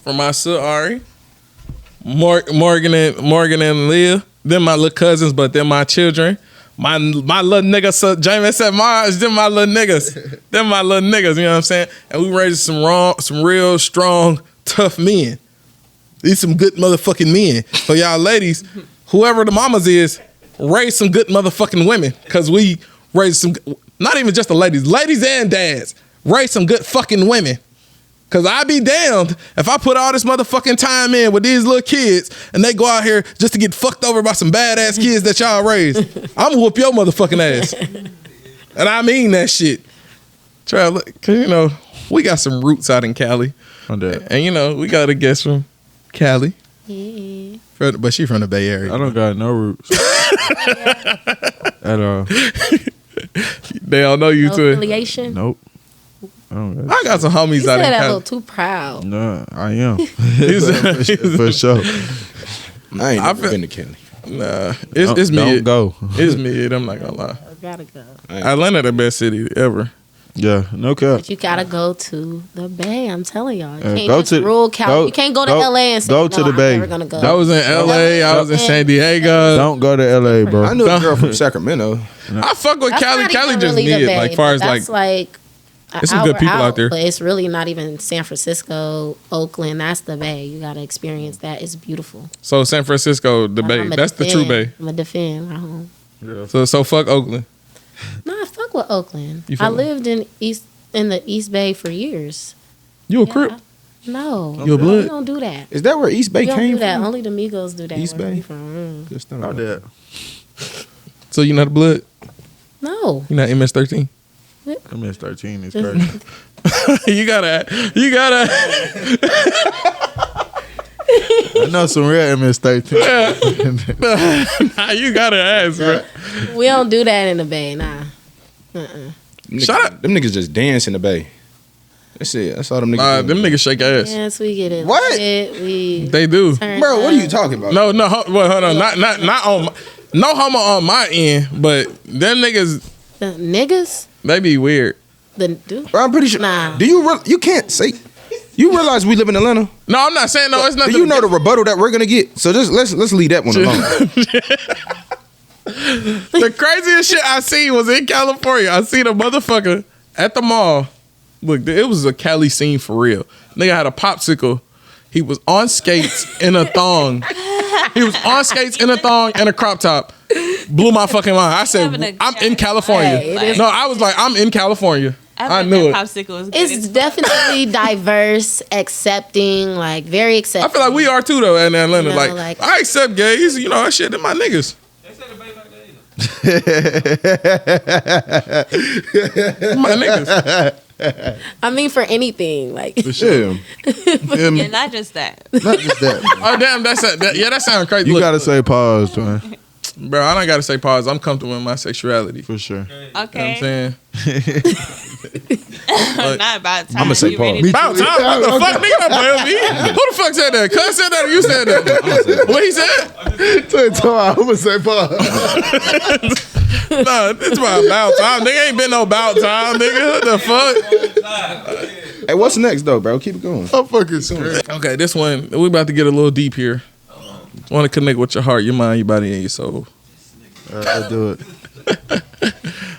my son Ari. Morgan and Leah. They're my little cousins, but they're my children. My little niggas, so Jamie said Mars, them my little niggas. Them my little niggas, you know what I'm saying? And we raised some real strong, tough men. These some good motherfucking men. So y'all ladies, whoever the mamas is, raise some good motherfucking women. Cause we raise some, not even just the ladies and dads, raise some good fucking women. Cause I be damned if I put all this motherfucking time in with these little kids and they go out here just to get fucked over by some badass kids that y'all raised. I'm gonna whoop your motherfucking ass. And I mean that shit. Try to look, cause we got some roots out in Cali. On that. And we got a guest from Cali. Yeah. But she from the Bay Area. I don't got no roots. At all. They all know you No too. affiliation. Nope. I don't got I got some homies You out said in that a Cali. little too proud. No, I am. He's- For sure. I ain't I never feel- been to Cali. Nah, it's mid. Don't go. It's mid. I'm not gonna lie. I gotta go. Atlanta, the best city ever. Yeah, no cap. But you gotta go to the Bay. I'm telling y'all. You can't go just to- rule Cal. go- You can't go to go- LA and say, go no, to the I'm Bay. never gonna go. I was in LA. I was in San Diego. Don't go to LA, bro. I knew a girl from Sacramento. I fuck with That's Cali. not Cali even just really the mid. Bay, Like far as but like that's like an there's some good hour people out there. But it's really not even San Francisco, Oakland. That's the Bay. You gotta experience that. It's beautiful. so San Francisco, the Bay. I'ma That's the true defend. Bay. I'm gonna defend my home. So fuck Oakland. Nah, fuck with Oakland. You I feel me? lived in the East Bay for years. You a Yeah. Crip? No, You a blood? We don't do that. Is that where East Bay We don't came do that. from? Only the Migos do that. East where Bay? we from. Just thought Not that. So you not a blood? No. You not MS-13? MS-13 is crazy. you gotta. I know some real MS-13. Nah, you gotta ask, bro. We don't do that in the Bay. Nah. Shut up. Them niggas just dance in the Bay. That's it. That's all them niggas do. Them niggas shake ass. Yes, we get it. What? We They do. turn Bro, what are you up. talking about? No, hold on. Not on. No homo on my end, but them niggas, The niggas? they be weird. The dude? Bro, I'm pretty sure. Nah. Do you you can't say? You realize we live in Atlanta? No, I'm not saying no. It's nothing. Do you know the rebuttal that we're gonna get? So just let's leave that one alone. The craziest shit I seen was in California. I seen a motherfucker at the mall. Look, it was a Cali scene for real. Nigga had a popsicle. He was on skates in a thong. He was on skates in a thong and a crop top. Blew my fucking mind. I said, Having a I'm in California. Hey, it is- No, I was like, I'm in California. I bet knew it. that popsicle was good It's as definitely diverse, accepting, like very I accepting. feel like we are too though in Atlanta. You know, like, like- I accept gays. You know that shit. They're my niggas. My niggas. I mean, for anything. Like, Yeah. Yeah, not just that. Not just that. Oh damn, that sounds crazy. You Look, gotta say pause, man. bro. I don't gotta say pause. I'm comfortable in my sexuality. For sure. You know what I'm Okay. saying? Not about time. I'ma say You pause. ready to- About time. What the fuck, nigga? Don't play with me. Who the fuck said that? Cuz said that or you said that? What he said? I'm gonna say pause. Nah, it's about time. Nigga ain't been no about time, nigga. What the fuck? Hey, what's next though, bro? Keep it going. I'm fucking scared. Okay, this one, we about to get a little deep here. Want to connect with your heart, your mind, your body, and your soul. Let's do it.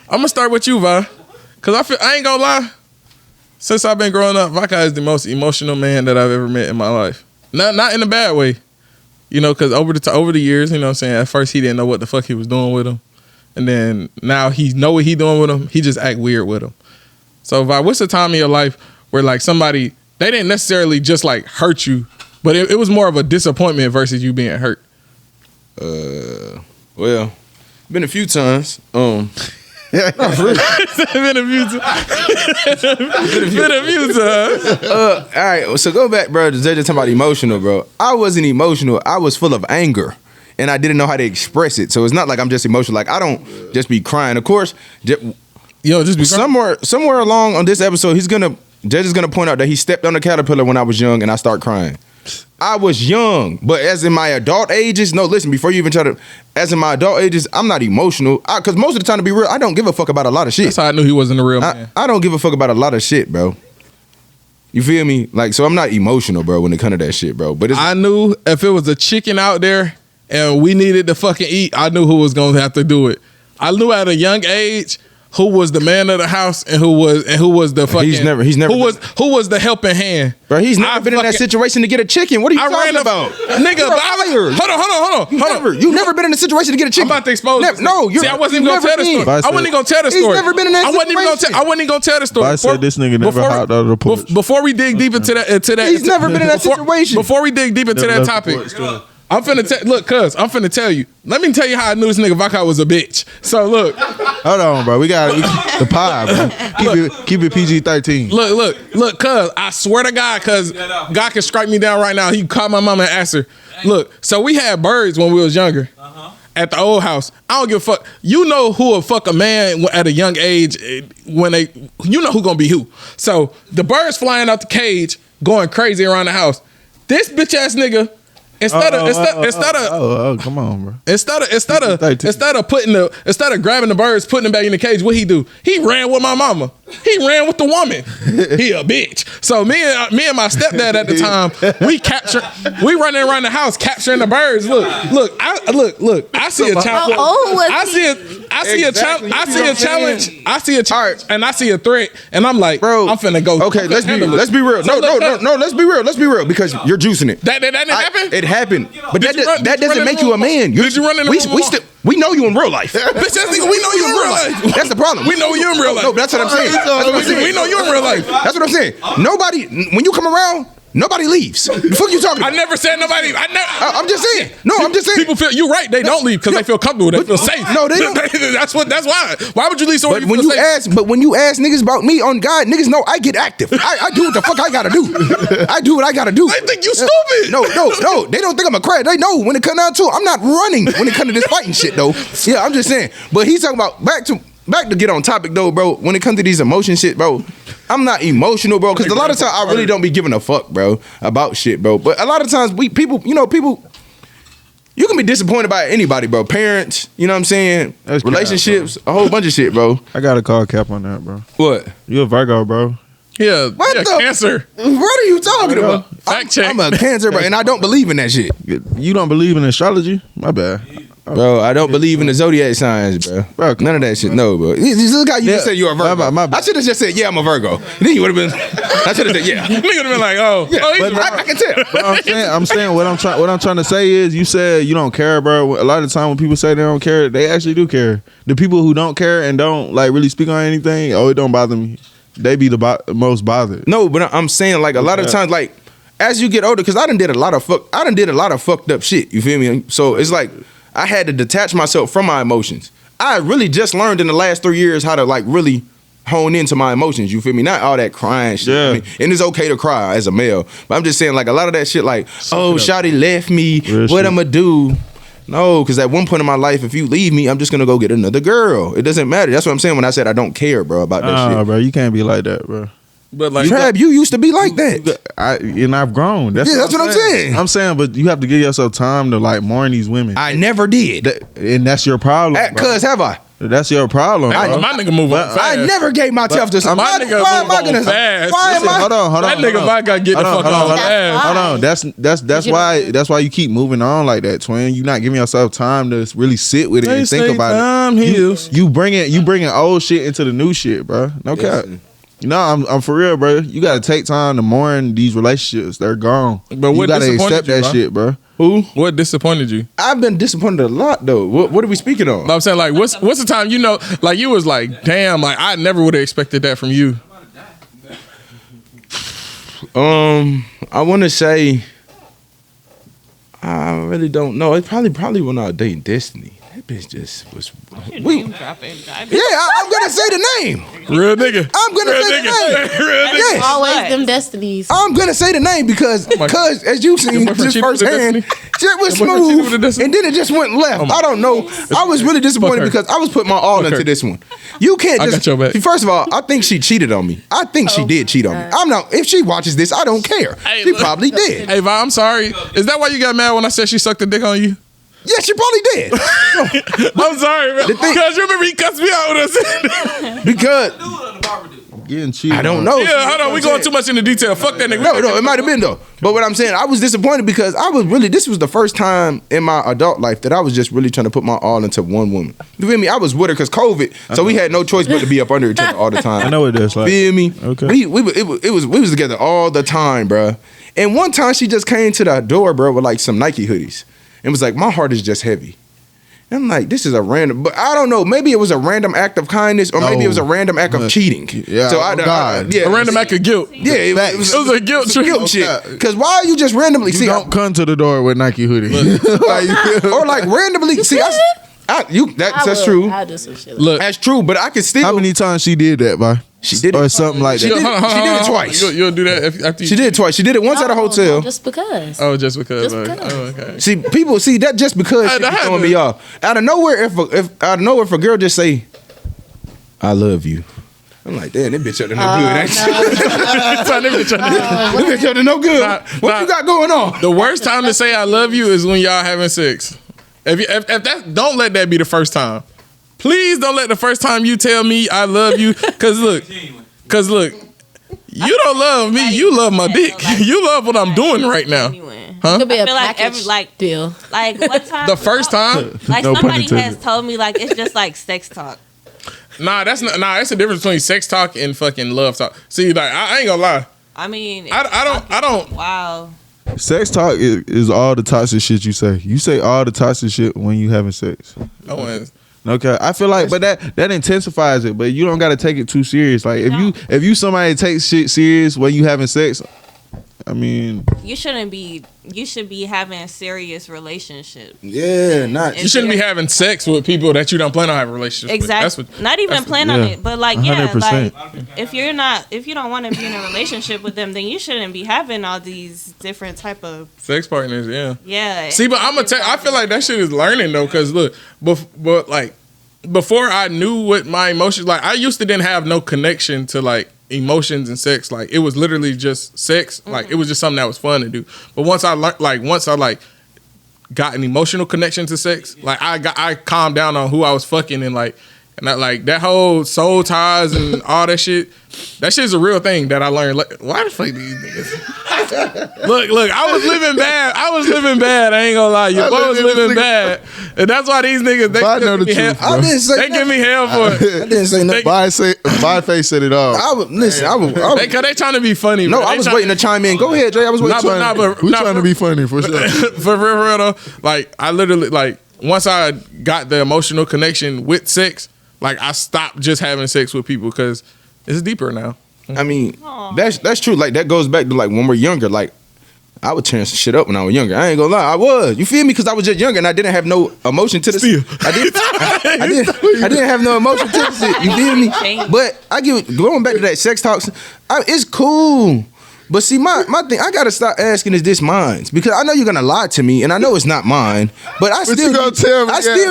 I'm gonna start with you, Vi. Cause I ain't gonna lie. Since I've been growing up, Vaka is the most emotional man that I've ever met in my life. Not in a bad way, you know. Cause over the years, you know what I'm saying. At first, he didn't know what the fuck he was doing with him, and then now he know what he doing with him. He just act weird with him. So, Vi, what's the time in your life where like somebody they didn't necessarily just like hurt you, but it was more of a disappointment versus you being hurt? Well, been a few times. Been a few times. All right, so go back, bro. They're just talking about emotional, bro. I wasn't emotional. I was full of anger, and I didn't know how to express it. So it's not like I'm just emotional. Like I don't just be crying. Of course, Yo, just be somewhere along on this episode, Judge is gonna point out that he stepped on a caterpillar when I was young, and I start crying. I was young, but as in my adult ages, no, listen, before you even try to, as in my adult ages, I'm not emotional. Because most of the time, to be real, I don't give a fuck about a lot of shit. That's how I knew he wasn't a real man. I don't give a fuck about a lot of shit, bro. You feel me? Like, so I'm not emotional, bro, when it comes to that shit, bro. But it's, I knew if it was a chicken out there and we needed to fucking eat, I knew who was gonna have to do it. I knew at a young age who was the man of the house and who was the fucking He's never who was the helping hand. bro, he's never been in that situation to get a chicken. What are you talking about? Nigga, You're a liar. hold on. You've never been in a situation to get a I'm chicken. about to expose this. No, See, I wasn't even gonna tell the story. been. I wasn't even gonna tell the He's story. never been in that I wasn't even gonna tell the story. I said this nigga never hopped out of the porch. Before we dig deep into that, He's never been in that situation. Before we dig deep into Never that left the topic, porch, I'm finna I'm finna tell you. Let me tell you how I knew this nigga Vaka was a bitch. So look, Hold on, bro. We got the pie, bro. Keep it PG-13. look, cuz I swear to God, cuz God can strike me down right now. He can call my mama and ask her. Look, so we had birds when we was younger. At the old house. I don't give a fuck. You know who will fuck a man at a young age when you know who gonna be who. So the birds flying out the cage, going crazy around the house. This bitch ass nigga instead of come on, bro. Instead of grabbing the birds, putting them back in the cage, what he do? He ran with my mama. He ran with the woman. He a bitch. So me and my stepdad at the time, we running around the house capturing the birds. Look. I see a challenge. How old was I see a challenge. I see a challenge, and I see a threat, and I'm like, bro, I'm finna go. Okay, let's be real. No, let's be real because you're juicing it. That didn't happen. It happened, but Did that you doesn't run make in you the a man. Did you run in the room? We know you in real life. Bitch, we know you in real life. That's the problem. We know you in real life. No, but that's what I'm saying. We know you in real life. That's what I'm saying. Nobody, when you come around, nobody leaves. The fuck you talking about? I never said nobody. I'm just saying. No, I'm just saying. People feel you're right. They don't leave because they feel comfortable. They feel safe. No, they don't. That's why. Why would you leave somewhere But you when feel you safe? ask niggas about me on God, niggas know I get active. I do what the fuck I gotta do. I do what I gotta do. They think you stupid. No. They don't think I'm a crack. They know when it come down to it, I'm not running when it come to this fighting shit though. Yeah, I'm just saying. But he's talking about back to get on topic though, bro. When it comes to these emotion shit, bro, I'm not emotional, bro. Because a lot of times I really don't be giving a fuck, bro, about shit, bro. But a lot of times people, you can be disappointed by anybody, bro. Parents, you know what I'm saying? That's Relationships, a whole bunch of shit, bro. I gotta call Cap on that, bro. What? You a Virgo, bro. Yeah, What the cancer. What are you talking about? Fact check. I'm a Cancer, bro, and I don't believe in that shit. You don't believe in astrology? My bad. Bro, I don't believe in the zodiac signs, bro. None of that shit. No, bro. Look how you just said you're a Virgo. My bad. I should have just said, yeah, I'm a Virgo. Then you would have been, I should have said, yeah. Nigga would have been like, oh, Yeah, he's but right. I can tell. But I'm saying what I'm trying to say is you said you don't care, bro. A lot of the time when people say they don't care, they actually do care. The people who don't care and don't like really speak on anything, it don't bother me. They be the most bothered. No, but I'm saying like a lot of times, like as you get older, because I done did a lot of fucked up shit. You feel me? So it's like I had to detach myself from my emotions. I really just learned in the last 3 years how to like really hone into my emotions. You feel me? Not all that crying shit. Yeah. I mean, and it's okay to cry as a male, but I'm just saying like a lot of that shit, like shawty left me. Real What shit. I'ma do? No, because at one point in my life, if you leave me, I'm just gonna go get another girl. It doesn't matter. That's what I'm saying when I said I don't care, bro, about that shit. Bro, you can't be like that, bro. But like, Trab, you used to be like that. And I've grown. That's what I'm saying. I'm saying, but you have to give yourself time to like mourn these women. I never did. And that's your problem. bro. Cuz have I? That's your problem. my bro. nigga move on fast. I never gave myself to My somebody. nigga Why am I move on gonna? fast. Why am Listen, I? Hold on. That nigga might gotta get the fuck off his ass. Hold on. That's why you keep moving on like that, twin. You not giving yourself time to really sit with it and think about it. You bringing old shit into the new shit, bro. No cap. No, I'm for real, bro. You gotta take time to mourn these relationships. They're gone. But what you gotta disappointed accept you, that bro? shit, bro. Who? What disappointed you? I've been disappointed a lot though. What are we speaking on? I'm saying like, what's the time you know? Like you was like, damn, like I never would have expected that from you. I want to say, I really don't know. It's probably when I was dating Destiny. That bitch just was. I'm gonna say the name. Real nigga. I'm gonna Real say the nigga. name. Real nigga. Yes. Always them destinies. I'm gonna say the name because as you seen Your boyfriend just cheated with firsthand, Destiny? shit was Your boyfriend cheated with smooth, Destiny? and then it just went left. Oh my I don't know. I was really disappointed her. because I was putting my all Fuck into her. this one. You can't I just. got your back. First of all, I think she cheated on me. I think she did cheat on me. I'm not. If she watches this, I don't care. Hey, She look. probably did. Hey, Vi, I'm sorry. Is that why you got mad when I said she sucked a dick on you? Yeah, she probably did. I'm sorry, man. Because you remember he cussed me out when I said Because Getting cheated. I don't know. yeah, hold on. We going too much into detail. Fuck that nigga. No, it might have been though. But what I'm saying, I was disappointed because this was the first time in my adult life that I was just really trying to put my all into one woman. You feel me? I was with her because COVID, so we had no choice but to be up under each other all the time. I know what that's like. Feel me? Okay. We was together all the time, bro. And one time she just came to the door, bro, with like some Nike hoodies, and was like, "My heart is just heavy." And I'm like, this is a random, but I don't know. Maybe it was a random act of kindness, or maybe it was a random act of cheating. Yeah, So God. yeah, A random act of guilt. Yeah, it was a guilt trip. guilt shit. Because why you just randomly You don't come to the door with Nike hoodie. or like randomly see? That's true. I'll do some shit. Look, That's true, but I can still. How many times she did that, bro? She did or it. something like She that. did it. She did it twice. You'll do that after you. She did it twice. She did it once at a hotel. Just because. Oh, just because. Just because. Oh, okay. See, people see that just because Hey, shit that be throwing happened. me off. Out of nowhere, if a girl just say, "I love you," I'm like, damn, that bitch up to no good. That bitch up to no good. What you got going on? The worst time to say I love you is when y'all having sex. If that, don't let that be the first time. Please don't let the first time you tell me I love you. Cause look, you don't love me. You love my dick. You love what I'm doing right now. Huh? It could be a I feel like package deal. Like one time, The first time? like No pun somebody intended. has told me like it's just like sex talk. Nah, that's not. Nah, that's the difference between sex talk and fucking love talk. See, like I ain't gonna lie. I mean, I don't. Wow. Sex talk is all the toxic shit you say. You say all the toxic shit when you having sex. I want. Okay, I feel like, but that intensifies it. But you don't got to take it too serious. Like if you somebody takes shit serious when you having sex, I mean, You shouldn't be. You should be having a serious relationship. Yeah, not. You shouldn't be having sex with people that you don't plan on having relationships Exactly. with. Not even plan on it, but like 100%. like if you don't want to be in a relationship with them, then you shouldn't be having all these different type of Sex partners, yeah. yeah. See, but I'm gonna tell. I feel like that shit is learning though, cause look, but like before I knew what my emotions, like I used to didn't have no connection to like emotions and sex. Like it was literally just sex. Like it was just something that was fun to do. But once I got an emotional connection to sex, like I calmed down on who I was fucking and that whole soul ties and all that shit. That shit's a real thing that I learned. Like, why the fuck these niggas? Look, I was living bad. I ain't gonna lie. Your boy was living bad. And that's why these niggas, they give me hell. I didn't say They give me hell for it. I didn't say nothing. Byface said it all. I was They trying to be funny. no, bro. I was waiting to chime in. Go ahead, Jay. I was waiting. We trying to be funny for sure. For real though, like I literally like once I got the emotional connection with sex, like I stopped just having sex with people because it's deeper now. I mean, that's true. Like that goes back to like when we're younger. Like I would turn some shit up when I was younger. I ain't gonna lie, I was. You feel me? Because I was just younger and I didn't have no emotion to the shit. I didn't have no emotion to the shit. You feel me? But going back to that sex talks. It's cool. But see, my thing, I gotta stop asking, is this mine? Because I know you're gonna lie to me, and I know it's not mine. But I still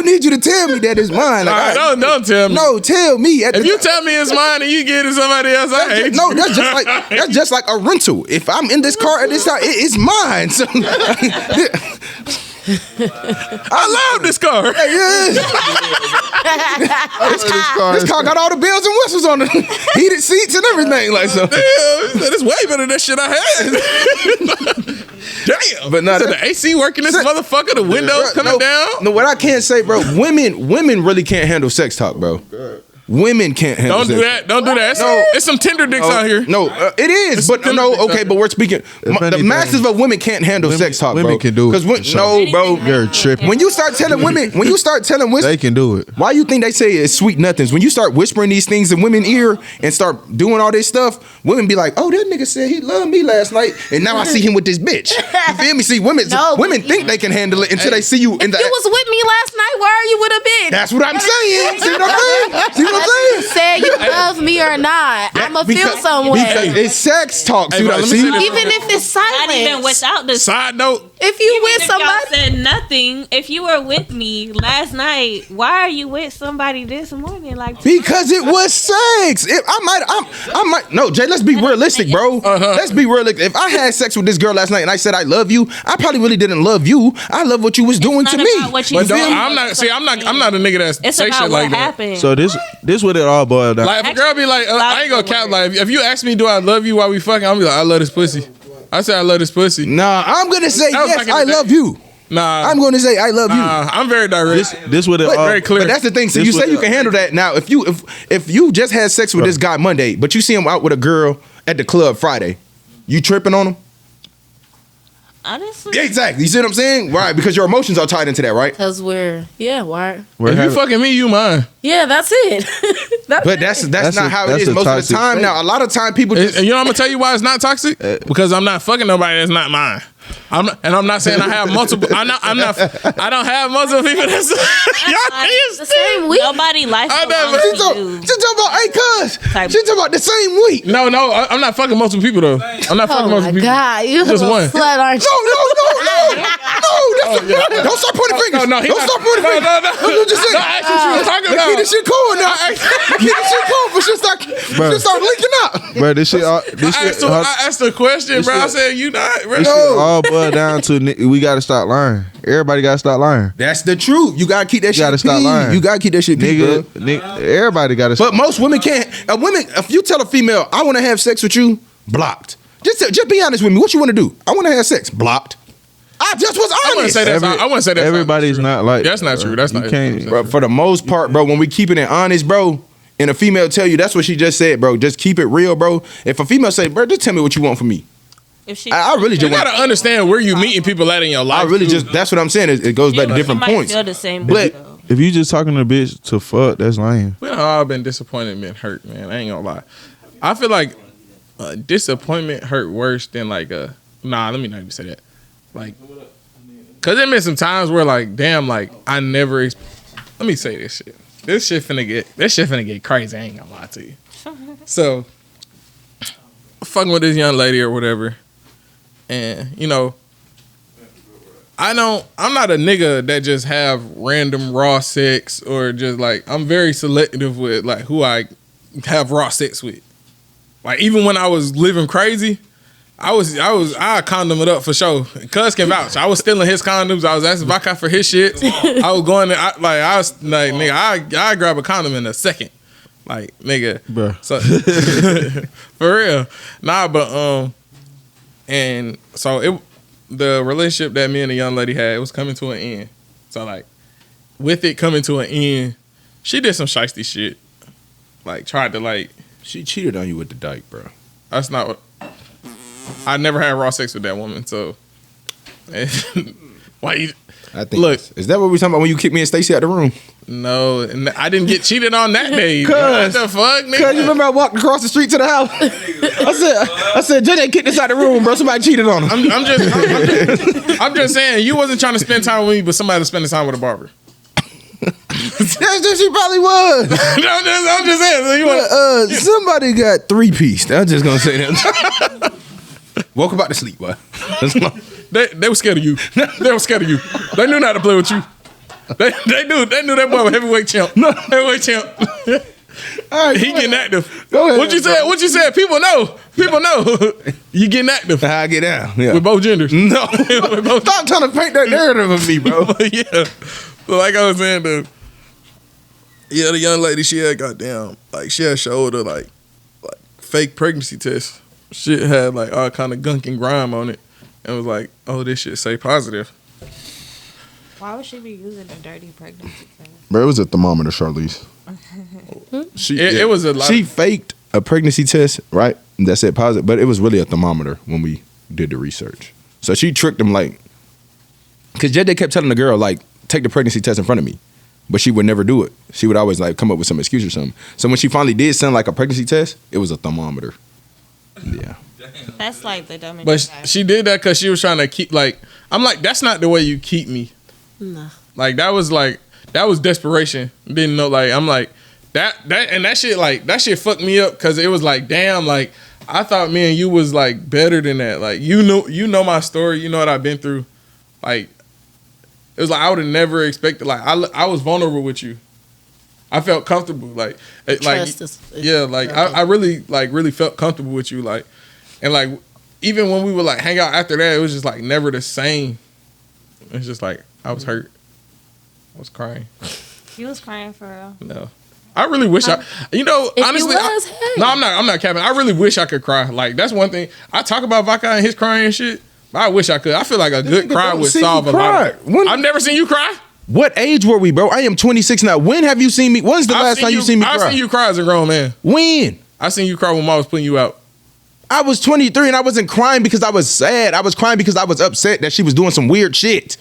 need you to tell me that it's mine. Like, Don't tell me. No, tell me. If you tell me it's mine and you get it to somebody else, I hate you. That's just like a rental. If I'm in this car at this time, it's mine. So, I love this car. This car got all the bells and whistles on it, heated seats and everything. Like so, it's way better than that shit I had. Damn. But the AC working this motherfucker, the windows coming down. No, what I can't say, bro, women really can't handle sex talk, bro. Women can't handle sex talk. Don't do that. It's some Tinder dicks out here. No, it is. But but we're speaking. The masses of women can't handle sex talk, bro. Women can do it. No, bro. You're tripping. When you start telling women, They can do it. why you think they say it's sweet nothings? When you start whispering these things in women's ear and start doing all this stuff, women be like, "Oh, that nigga said he loved me last night, and now I see him with this bitch." You feel me? See, women think they can handle it until they see you in the. You was with me last night. Why are you with a bitch? That's what I'm saying. See what I'm saying? See what I'm saying? Say you love me or not, I'ma feel some way. Because it's sex talk. Hey, bro, let me say this. Even if it's silent. Not even without the Side note. If you with If y'all somebody, said nothing, if you were with me last night, why are you with somebody this morning? Like Because it was sex. I might. No, Jay. Let's be realistic, bro. Let's be realistic. If I had sex with this girl last night and I said I love you, I probably really didn't love you. I love what you was doing to me. What you But feel me? I'm not a nigga that It's say about shit what like that. happened. So this what it all boiled down. Like if a girl be like, I ain't gonna cap. Like if you ask me, do I love you while we fucking? I'm be like, I love this pussy. I say I love this pussy. Nah, I'm gonna say That was yes. back in I the love day. you. Nah, I'm gonna say I love you. I'm very direct. This what it all. very clear. But that's the thing. So This you say what- you can handle that. Now, if you just had sex with this guy Monday, but you see him out with a girl at the club Friday, you tripping on him? Honestly, Yeah, exactly. You see what I'm saying? Right, because your emotions are tied into that, right? because why? We're If you having- fucking me, you mine. Yeah, that's it. But that's not how it is most of the toxic time. thing. Now, a lot of time people just And you know I'm gonna tell you why it's not toxic? Because I'm not fucking nobody that's not mine. I'm not saying I have multiple. I don't have multiple people. That's the same week. Nobody life. She talking about, hey, cuz. She talking about the same week. No, I'm not fucking multiple people though. I'm not fucking multiple people. God, you just one. Slut, aren't you? No. Don't start pointing fingers. No, don't start pointing fingers. No. You just said. That's what she was talking about. This shit cool now. This shit cool, but she start leaking out. Bro, this shit. I asked a question, bro. I said you not. Bro. This shit all boiled down to we gotta stop lying. Everybody gotta stop lying. That's the truth. You gotta keep that shit. Stop lying. You gotta keep that shit, nigga. Everybody gotta. But most women can't. If you tell a female, I want to have sex with you, blocked. Just be honest with me. What you want to do? I want to have sex, blocked. I just was honest. I want to say that. Everybody's not like. That's not true. That's not true. Bro, for the most part, bro, when we keeping it honest, bro, and a female tell you that's what she just said, bro, just keep it real, bro. If a female say, bro, just tell me what you want from me. I really just gotta understand where you meeting people at in your life. I really just that's what I'm saying. It goes back to different points. Feel the same but if you just talking to a bitch to fuck, that's lame. We all been disappointed and been hurt, man. I ain't gonna lie. I feel like disappointment hurt worse than like a. Nah, let me not even say that. Like, cause there been some times where like, damn, like I never. Let me say this shit. This shit finna get crazy. I ain't gonna lie to you. So, fucking with this young lady or whatever. And, you know, I'm not a nigga that just have random raw sex or just like, I'm very selective with like who I have raw sex with. Like even when I was living crazy, I condom it up for sure. Cuz can vouch. I was stealing his condoms. I was asking Vodka for his shit. I was going there, nigga, I grab a condom in a second. Like, nigga. Bruh. So, for real. Nah, but and so the relationship that me and the young lady had, it was coming to an end. So like, with it coming to an end, she did some shiesty shit. Like tried to like. She cheated on you with the dyke, bro. That's not what. I never had raw sex with that woman, so. Why you? I think. Look, is that what we talking about when you kicked me and Stacy out the room? No, and I didn't get cheated on that day. What the fuck, nigga? Cause you remember I walked across the street to the house. I said, JJ kicked us out the room, bro. Somebody cheated on him. I'm just saying, you wasn't trying to spend time with me, but somebody was spending time with a barber. That's just she probably was. I'm just saying. Somebody got 3-piece. I'm just gonna say that. Woke about to sleep, boy. They were scared of you. They were scared of you. They knew not to play with you. They knew that boy was heavyweight champ. No. Heavyweight champ. All right, he getting active. Go ahead. What you said? People know. You getting active. I get out. Yeah. With both genders. No. Stop trying to paint that narrative of me, bro. Yeah. So like I was saying, the young lady, she had she had showed her like fake pregnancy tests. Shit had like all kind of gunk and grime on it. And was like, oh, this shit say positive. Why would she be using a dirty pregnancy test? Bro, it was a thermometer, Charlize. It was a lot. She faked a pregnancy test, right? That said positive, but it was really a thermometer when we did the research. So she tricked them like, because Jed kept telling the girl like, take the pregnancy test in front of me, but she would never do it. She would always like come up with some excuse or something. So when she finally did send like a pregnancy test, it was a thermometer. Yeah. That's like the dumbest. But she did that because she was trying to keep like. I'm like, that's not the way you keep me. No. Like that was desperation. Didn't know like I'm like that shit fucked me up because it was like damn like I thought me and you was like better than that. Like you know my story. You know what I've been through. Like it was like I would have never expected. Like I was vulnerable with you. I felt comfortable. Like I really felt comfortable with you. Like and like even when we would like hang out after that, it was just like never the same. It's just like I was hurt. I was crying. You was crying for real? No. I really wish honestly, no, I'm not capping. I really wish I could cry. Like that's one thing. I talk about Vodka and his crying and shit. But I wish I could. I feel like a good cry would solve a lot. I've never seen you cry. What age were we, bro? I am 26 now. When have you seen me? When's the last time you seen me cry? I've seen you cry as a grown man. When? I seen you cry when mom was putting you out. I was 23 and I wasn't crying because I was sad. I was crying because I was upset that she was doing some weird shit.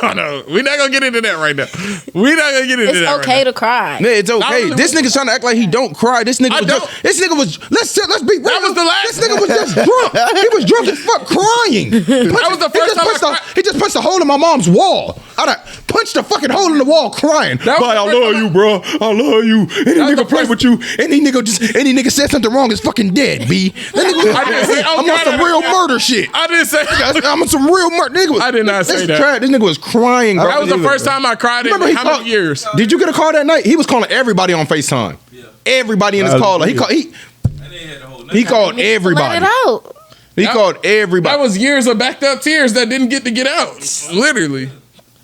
Oh, no, we're not gonna get into that right now. We're not gonna get into that. It's okay right to cry. Yeah, it's okay. This nigga's trying to act like he don't cry. This nigga was let's be real. That was the last. This nigga was just drunk. He was drunk as fuck crying. That was the first time he just punched a hole in my mom's wall. I punched a fucking hole in the wall crying. That was Boy, I love you, bro. I love you. Any nigga play with you. Any nigga said something wrong is fucking dead, B. That nigga I'm on some real murder shit. I didn't say I'm on some real murder. Nigga I did not say that. This nigga was crying, bro. That was the first time I cried in how many years? Did you get a call that night? He was calling everybody on FaceTime. Yeah. Everybody in his caller. He called everybody. Let it out. He called everybody. That was years of backed up tears that didn't get to get out. Literally.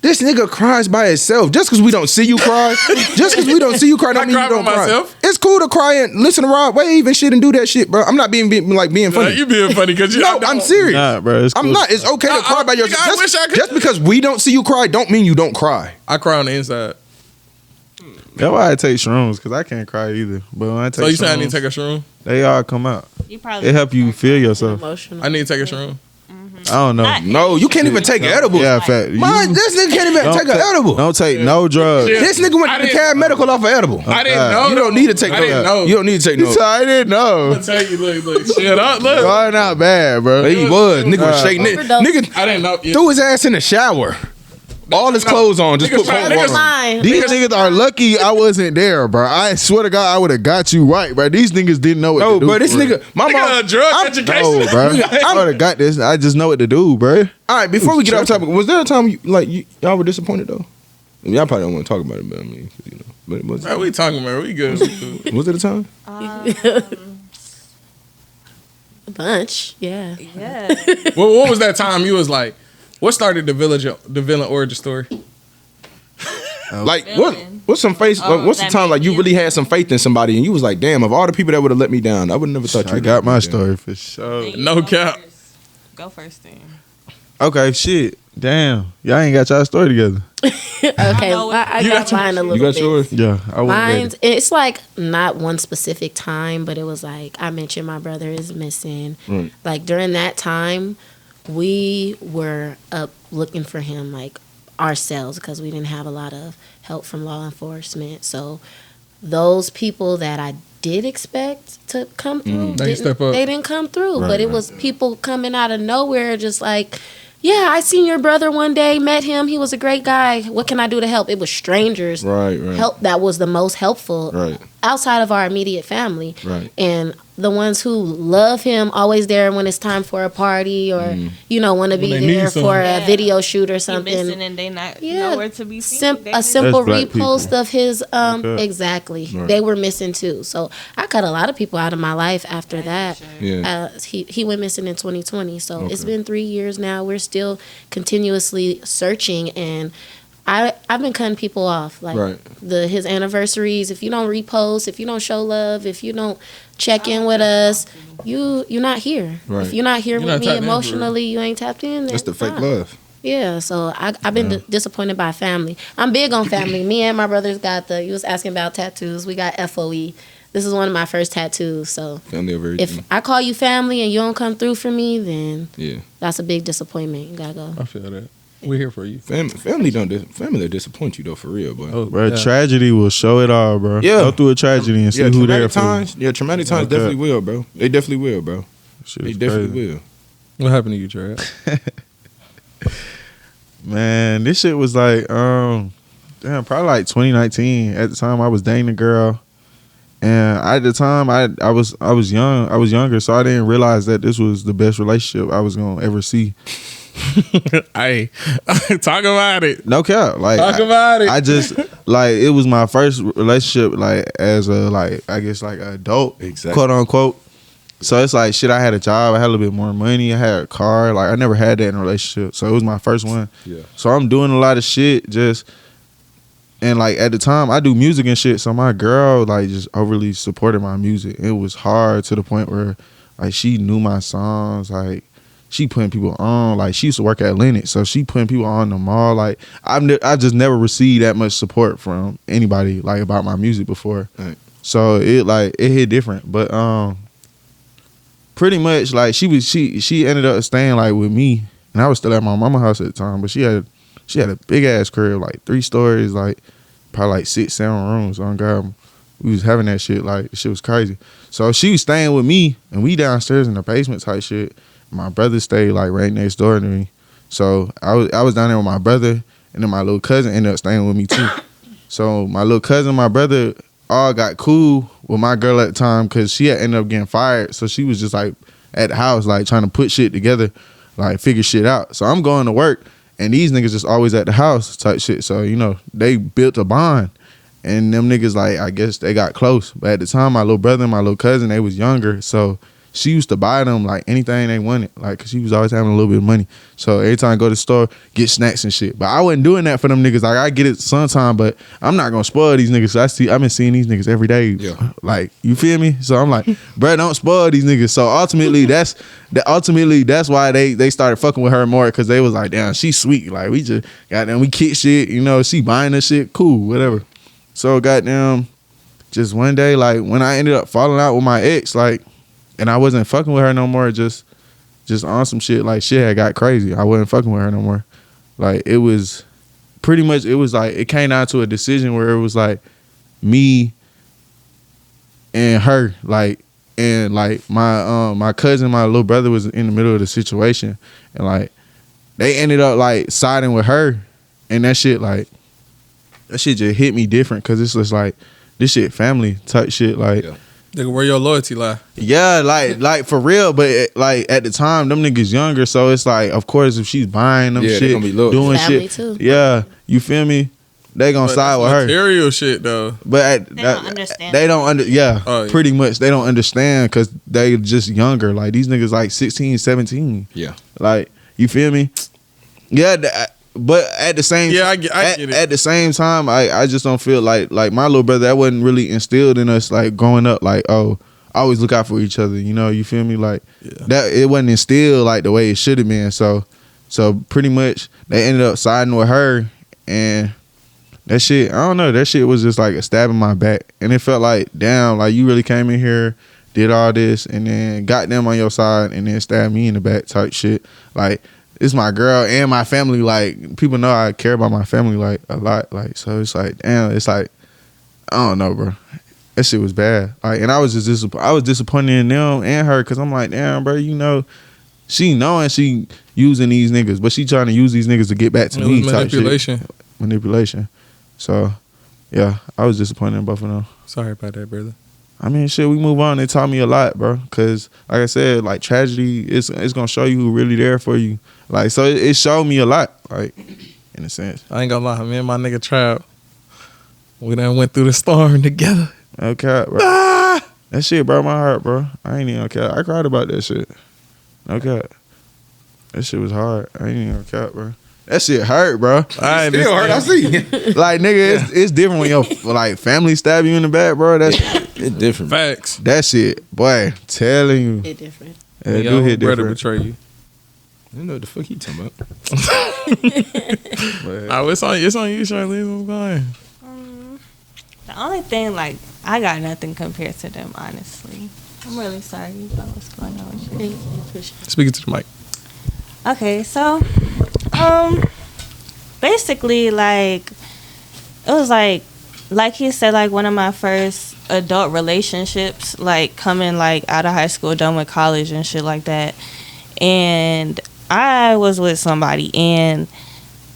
This nigga cries by himself. Just because we don't see you cry, don't mean you don't cry. Myself. It's cool to cry and listen to Rod Wave and shit and do that shit, bro. I'm not being funny. You being funny because no, I'm serious. Nah, bro, it's cool. I'm not. It's okay to cry by yourself. Just because we don't see you cry, don't mean you don't cry. I cry on the inside. That's why I take shrooms, because I can't cry either. But when I take so you shrooms, saying I need to take a shroom? They all come out. It help you feel yourself. Emotional. I need to take a shroom. I don't know. No, you can't even take edibles. Yeah, fact. This nigga can't even take an edible. Don't take no drugs. This nigga went to the Cab Medical off of edible. I didn't know. You don't need to take no. I didn't know. You don't need to take no. I didn't know. I'm gonna tell you, look. Shit up, look. Why not bad, bro? He was. Nigga was shaking it. Nigga I didn't know. threw his ass in the shower. All his clothes on, just put cold water on. These niggas are lucky I wasn't there, bro. I swear to God, I would have got you right, bro. These niggas didn't know what to do. No, bro, this nigga, my mom, drug education. No, bro. I would have got this. I just know what to do, bro. All right, before we get off topic, was there a time y'all were disappointed though? I mean, y'all probably don't want to talk about it, but I mean, you know, but it was. Bro, we talking about? We good. Was it a time? A bunch, yeah. Well, what was that time you was like? What started the villain origin story? Like what's some faith? What's the time like you really had some faith in somebody and you was like, damn, of all the people that would have let me down, I would have never thought you. I got my story for sure. No cap. Go first, then. Okay, shit. Damn, y'all ain't got y'all story together. Okay, I got mine a little bit. You got yours? Yeah, I Mine's, it's like not one specific time, but it was like I mentioned my brother is missing. Right. Like during that time, we were up looking for him like ourselves because we didn't have a lot of help from law enforcement. So those people that I did expect to come through, they didn't come through. Right, but it was people coming out of nowhere just like, yeah, I seen your brother one day, met him. He was a great guy. What can I do to help? It was strangers. Right. Help that was the most helpful outside of our immediate family. Right. And the ones who love him, always there when it's time for a party or, want to be there for a video shoot or something. Missing and they not nowhere to be seen. A simple repost of his, exactly. Right. They were missing too. So I cut a lot of people out of my life after that. Yeah. He went missing in 2020. So it's been 3 years now. We're still continuously searching, and I've been cutting people off, like his anniversaries. If you don't repost, if you don't show love, if you don't check in with us, you're not here. Right. If you're not here with me emotionally, you ain't tapped in. That's the fake love. Yeah, so I've been disappointed by family. I'm big on family. Me and my brothers got you was asking about tattoos. We got FOE. This is one of my first tattoos. So if I call you family and you don't come through for me, then that's a big disappointment. You gotta go. I feel that. We're here for you. Family disappoint you though, for real, boy. Oh, bro, tragedy will show it all, bro. Yeah. Go through a tragedy and see who there for you. Yeah, traumatic times definitely will, bro. They definitely will, bro. They definitely will. What happened to you, Trav? Man, this shit was like, probably like 2019. At the time, I was dating a girl, and at the time, I was young. I was younger, so I didn't realize that this was the best relationship I was gonna ever see. Hey, talk about it. No cap. Like, talk about it. I just like it was my first relationship, like as a I guess an adult, quote unquote. So it's like shit. I had a job. I had a little bit more money. I had a car. Like I never had that in a relationship. So it was my first one. Yeah. So I'm doing a lot of shit and like at the time I do music and shit. So my girl like just overly supported my music. It was hard to the point where like she knew my songs. Like she putting people on. Like she used to work at Lennox, so she putting people on the mall. Like I just never received that much support from anybody like about my music before. Right. So it hit different. But pretty much like she ended up staying like with me, and I was still at my mama's house at the time. But she had a big ass crib, like 3 stories, like probably like 6-7 rooms. On God, we was having that shit. Like shit was crazy. So she was staying with me, and we downstairs in the basement type shit. My brother stayed like right next door to me. So I was down there with my brother, and then my little cousin ended up staying with me too. So my little cousin, my brother, all got cool with my girl at the time because she had ended up getting fired. So she was just like at the house, like trying to put shit together, like figure shit out. So I'm going to work, and these niggas just always at the house type shit. So, you know, they built a bond, and them niggas, like, I guess they got close. But at the time, my little brother and my little cousin, they was younger. So she used to buy them like anything they wanted, like, cause she was always having a little bit of money. So every time I go to the store, get snacks and shit. But I wasn't doing that for them niggas. Like I get it sometime, but I'm not gonna spoil these niggas. I've been seeing these niggas every day. Yeah. Like, you feel me? So I'm like, bro, don't spoil these niggas. So ultimately, that's why they started fucking with her more, cause they was like, damn, she's sweet. Like we just goddamn, we kick shit. You know, she buying us shit, cool, whatever. So goddamn, just one day, like when I ended up falling out with my ex, like. And I wasn't fucking with her no more, just on some shit. Like, shit had got crazy. I wasn't fucking with her no more. Like, it was pretty much, it was like, it came down to a decision where it was like me and her. Like, and like my cousin, my little brother was in the middle of the situation. And like, they ended up like siding with her. And that shit just hit me different, because it's just like, this shit family type shit. Like, Nigga, where your loyalty lie? yeah, like for real. But like at the time, them niggas younger, so it's like, of course, if she's buying them shit, gonna be doing family shit, too. yeah, you feel me? They gonna side with her. Material shit though. But They don't understand. They don't Oh, yeah. pretty much they don't understand, because they just younger. Like these niggas like 16, 17. Yeah. Like, you feel me? Yeah. But at the same Yeah, I get it. At the same time, I just don't feel like my little brother, that wasn't really instilled in us like growing up, like, oh, always look out for each other, you know, you feel me? Like, that it wasn't instilled like the way it should have been. So pretty much they ended up siding with her, and that shit, I don't know, that shit was just like a stab in my back. And it felt like, damn, like you really came in here, did all this, and then got them on your side, and then stabbed me in the back type shit. Like, it's my girl and my family. Like, people know I care about my family like a lot. Like, so it's like, damn, it's like, I don't know, bro. That shit was bad. Like, and I was disappointed in them and her, because I'm like, damn, bro, you know, she knowing she using these niggas, but she trying to use these niggas to get back to me. Manipulation. So, yeah, I was disappointed in both of them. Sorry about that, brother. I mean, shit, we move on. It taught me a lot, bro. Because, like I said, like, tragedy, it's going to show you who really there for you. Like, so it showed me a lot, like, in a sense. I ain't gonna lie, me and my nigga Trap, we done went through the storm together. Okay, bro. That shit broke my heart, bro. I ain't even okay. I cried about that shit. Okay. That shit was hard. I ain't even okay, bro. That shit hurt, bro. I Still hurt, I see. Like, nigga, it's different when your like family stab you in the back, bro. That's It's different. Facts. that shit, boy. Telling you, Hit different. it Your do hit brother different. betray you. You know what the fuck he talking about? Oh, it's on you, Charlize. What's going? The only thing, like, I got nothing compared to them, honestly. I'm really sorry about what's going on with you. Speaking to the mic. Okay, so, basically, like, it was like he said, like, one of my first adult relationships, like, coming, like, out of high school, done with college and shit like that. And I was with somebody, and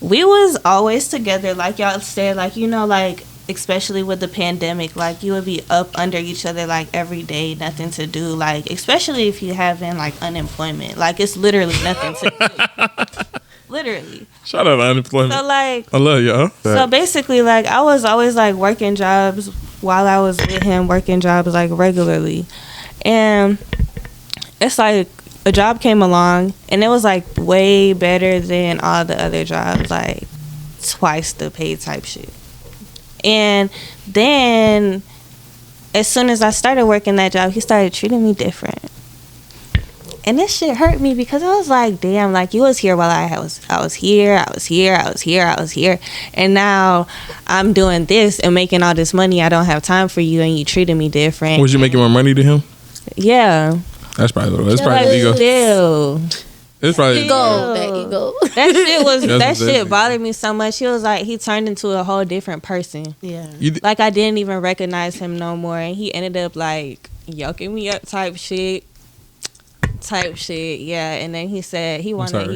we was always together, like y'all said, like, you know, like, especially with the pandemic, like, you would be up under each other, like, every day, nothing to do, like, especially if you having, like, unemployment, like, it's literally nothing to do. Literally. Shout out to unemployment. So, like, I love y'all. so basically, like, I was always, like, working jobs while I was with him, working jobs, like, regularly. And it's like a job came along, and it was, like, way better than all the other jobs, like, twice the pay type shit. And then as soon as I started working that job, he started treating me different. And this shit hurt me, because I was like, damn, like, you was here while I was here. And now I'm doing this and making all this money. I don't have time for you, and you treated me different. Was you making more money to him? Yeah. That's probably what it was. It's probably ego. Still. It's probably ego. That shit bothered me so much. He was like, he turned into a whole different person. Yeah. Like I didn't even recognize him no more, and he ended up like yoking me up type shit. Yeah. And then he said he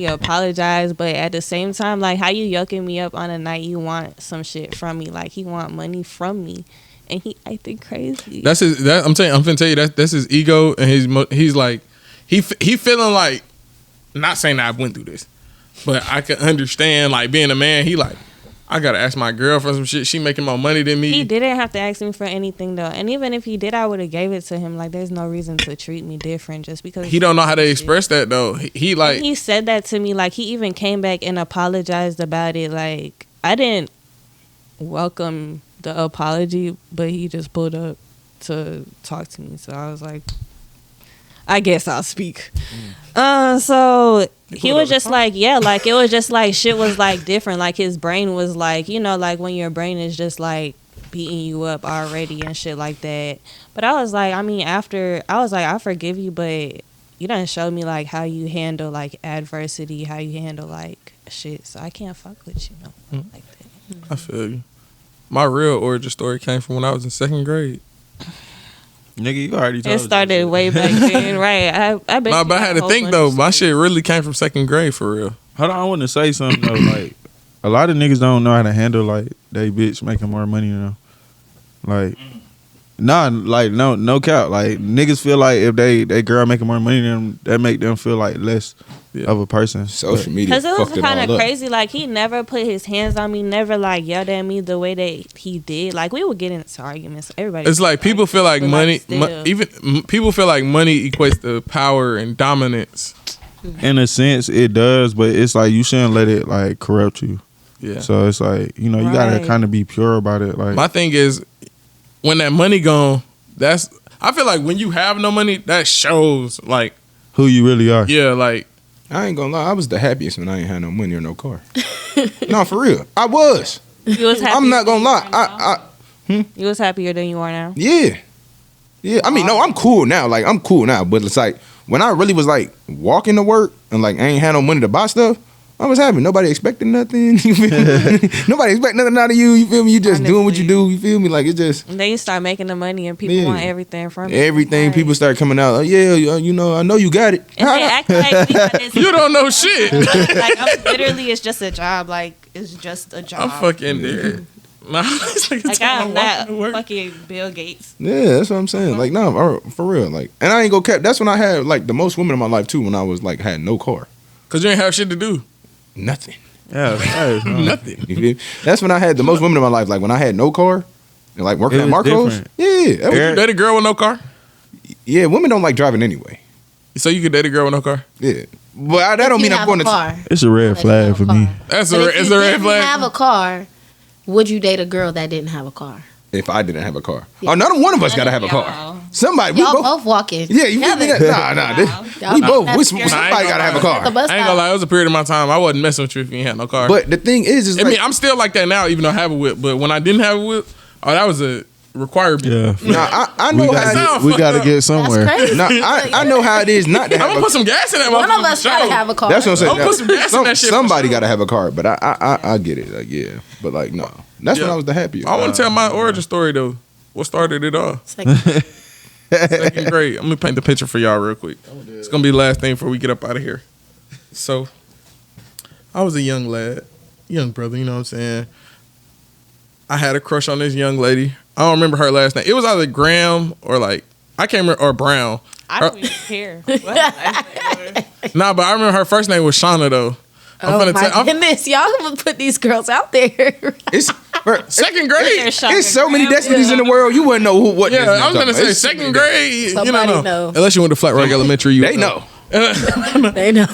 apologized, but at the same time, like, how you yoking me up on a night you want some shit from me? Like, he want money from me, and he acting crazy. That's his. I'm finna tell you that's his ego, and he's like he feeling like, not saying that I went through this, but I can understand, like, being a man, he like, I gotta ask my girl for some shit. She making more money than me. He didn't have to ask me for anything though, and even if he did, I would have gave it to him. Like, there's no reason to treat me different just because he don't know how to express that though. He like, he said that to me. Like, he even came back and apologized about it. Like, I didn't welcome the apology, but he just pulled up to talk to me. So I was like, I guess I'll speak. So he was just like, yeah, like, it was just like shit was like different. Like, his brain was like, you know, like when your brain is just like beating you up already and shit like that. But I was like, I mean, after I was like, I forgive you, but you done showed me like how you handle like adversity, how you handle like shit. So I can't fuck with you no more like that. I feel you. My real origin story came from when I was in 2nd grade. Nigga, you already told It started way back then, right? I bet. No, but I had to think though. My shit really came from 2nd grade for real. Hold on, I want to say something though. Like, a lot of niggas don't know how to handle like they bitch making more money than them. Like, no cap. Like, niggas feel like if they girl making more money than them, that make them feel like less of a person. Social media because it was fucked kind all of up. crazy. Like, he never put his hands on me, never like yelled at me the way that he did. Like, we would get into arguments. Everybody. It's like people feel like money. Even people feel like money equates to power and dominance. In a sense, it does, but it's like you shouldn't let it like corrupt you. Yeah. So it's like, you know, you gotta kind of be pure about it. Like, my thing is, when that money gone, I feel like when you have no money, that shows like who you really are. Yeah, like, I ain't gonna lie, I was the happiest when I ain't had no money or no car. No, for real, I was. You was happy. I'm not gonna lie. You was happier than you are now. Yeah. I mean, no, I'm cool now. Like, I'm cool now, but it's like when I really was like walking to work and like I ain't had no money to buy stuff, I was happy. Nobody expected nothing. You feel me? Nobody expect nothing out of you. You feel me? You just doing what you do. You feel me? Like, it just. And then you start making the money and people want everything from you. Everything. Right. People start coming out. Oh, yeah, you know, I know you got it. And they act like we got this. You don't know shit. Like, literally, it's just a job. Like, it's just a job. I'm fucking dead. Nah, like, I'm not fucking Bill Gates. Yeah, that's what I'm saying. Like, no, for real. Like, and I ain't gonna cap. That's when I had like the most women in my life too. When I was like had no car. Cause you ain't have shit to do. Nothing. Yeah, nothing. That's when I had the most women in my life. Like when I had no car and like working at Marco's. Different. Yeah. Would you date a girl with no car? Yeah, women don't like driving anyway. So you could date a girl with no car? Yeah. But that don't mean I'm going to. It's a red flag for me. It's a red flag. If you have a car, would you date a girl that didn't have a car? If I didn't have a car. Yeah. Oh, none of one of us got to have a car. Somebody. Y'all both walking. Yeah, you feel me? Nah. We both. Somebody got to have a car. I ain't gonna lie. It was a period of my time. I wasn't messing with you if you ain't had no car. But the thing is I mean, I'm still like that now, even though I have a whip. But when I didn't have a whip, that was a requirement. Yeah. Nah, I know we got to get somewhere. Nah, I know how it is not to have I'm gonna put some gas in that. One of us gotta have a car. That's what I'm saying. I'm gonna put some gas in that shit. Somebody got to have a car. But I get it. Like, yeah. But like, no. That's when I was the happiest. I want to tell my origin story though. What started it all? Second grade. I'm gonna paint the picture for y'all real quick. It's gonna be the last thing before we get up out of here. So, I was a young lad, young brother. You know what I'm saying? I had a crush on this young lady. I don't remember her last name. It was either Graham or like I can't remember, or Brown. I don't even care. Nah, but I remember her first name was Shauna though. Oh my goodness, y'all gonna put these girls out there. It's 2nd grade. There's so many destinies in the world. You wouldn't know what. Yeah, I was gonna say 2nd grade. Somebody you know. Unless you went to Flat Rock Elementary, they know. They know.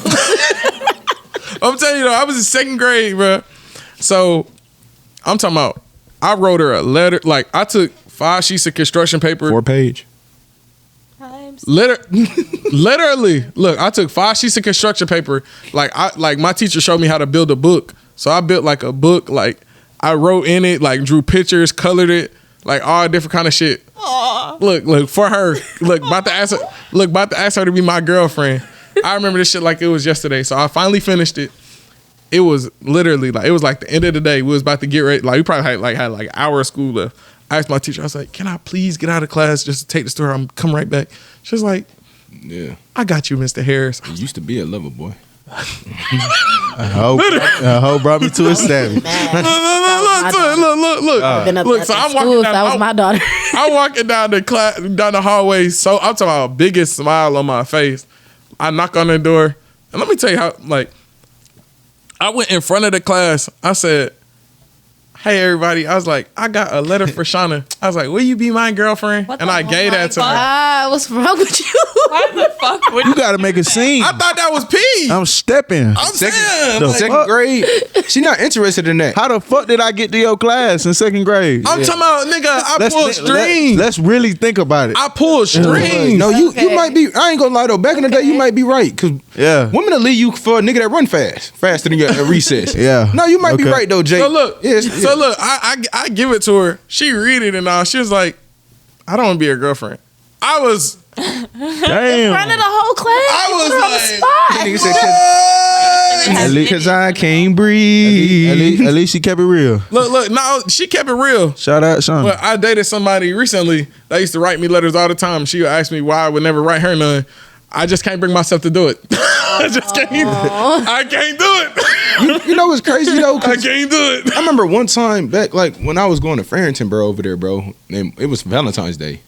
I'm telling you though, I was in 2nd grade, bro. So I'm talking about. I wrote her a letter. Like I took 5 sheets of construction paper. 4-page. Literally, look, I took 5 sheets of construction paper. Like my teacher showed me how to build a book. So I built like a book. Like I wrote in it, like drew pictures, colored it. like all different kind of shit. Aww. Look for her. About to ask her to be my girlfriend. I remember this shit like it was yesterday. So I finally finished it. It was literally like, it was like the end of the day. We was about to get ready. Like we probably had like an hour of school left. I asked my teacher, I was like, can I please get out of class just to take the story? I'm coming right back. She was like, yeah, I got you, Mr. Harris. You used to be a lover boy. I hope brought me to a savage. Look. So I'm walking down. That was my daughter. I'm walking down the hallway. So I'm talking about biggest smile on my face. I knock on the door, and let me tell you how. Like, I went in front of the class. I said, "Hey, everybody!" I was like, "I got a letter for Shauna." I was like, "Will you be my girlfriend?" And I gave that to her. What's wrong with you? Why the fuck would You gotta make a scene. I thought that was P. I'm stepping. I'm saying, like, Second grade. She not interested in that. How the fuck did I get to your class in second grade? I'm talking about, nigga. I pulled strings. Let's really think about it. I pulled strings. No, you might be. I ain't gonna lie though. Back in the day, you might be right because women will leave you for a nigga that run faster than you at recess. Yeah. No, you might be right though, Jay. So look, I give it to her. She read it and all. She was like, "I don't want to be her girlfriend." I was In front of the whole class. I was on the spot. Nigga said, because I can't breathe. At least she kept it real. Look. No, she kept it real. Shout out, Sean. But I dated somebody recently that used to write me letters all the time. She would ask me why I would never write her none. I just can't bring myself to do it. I just can't. I can't do it. You know what's crazy though? I can't do it. I remember one time back, like when I was going to Farrington, bro, over there, bro. And it was Valentine's Day,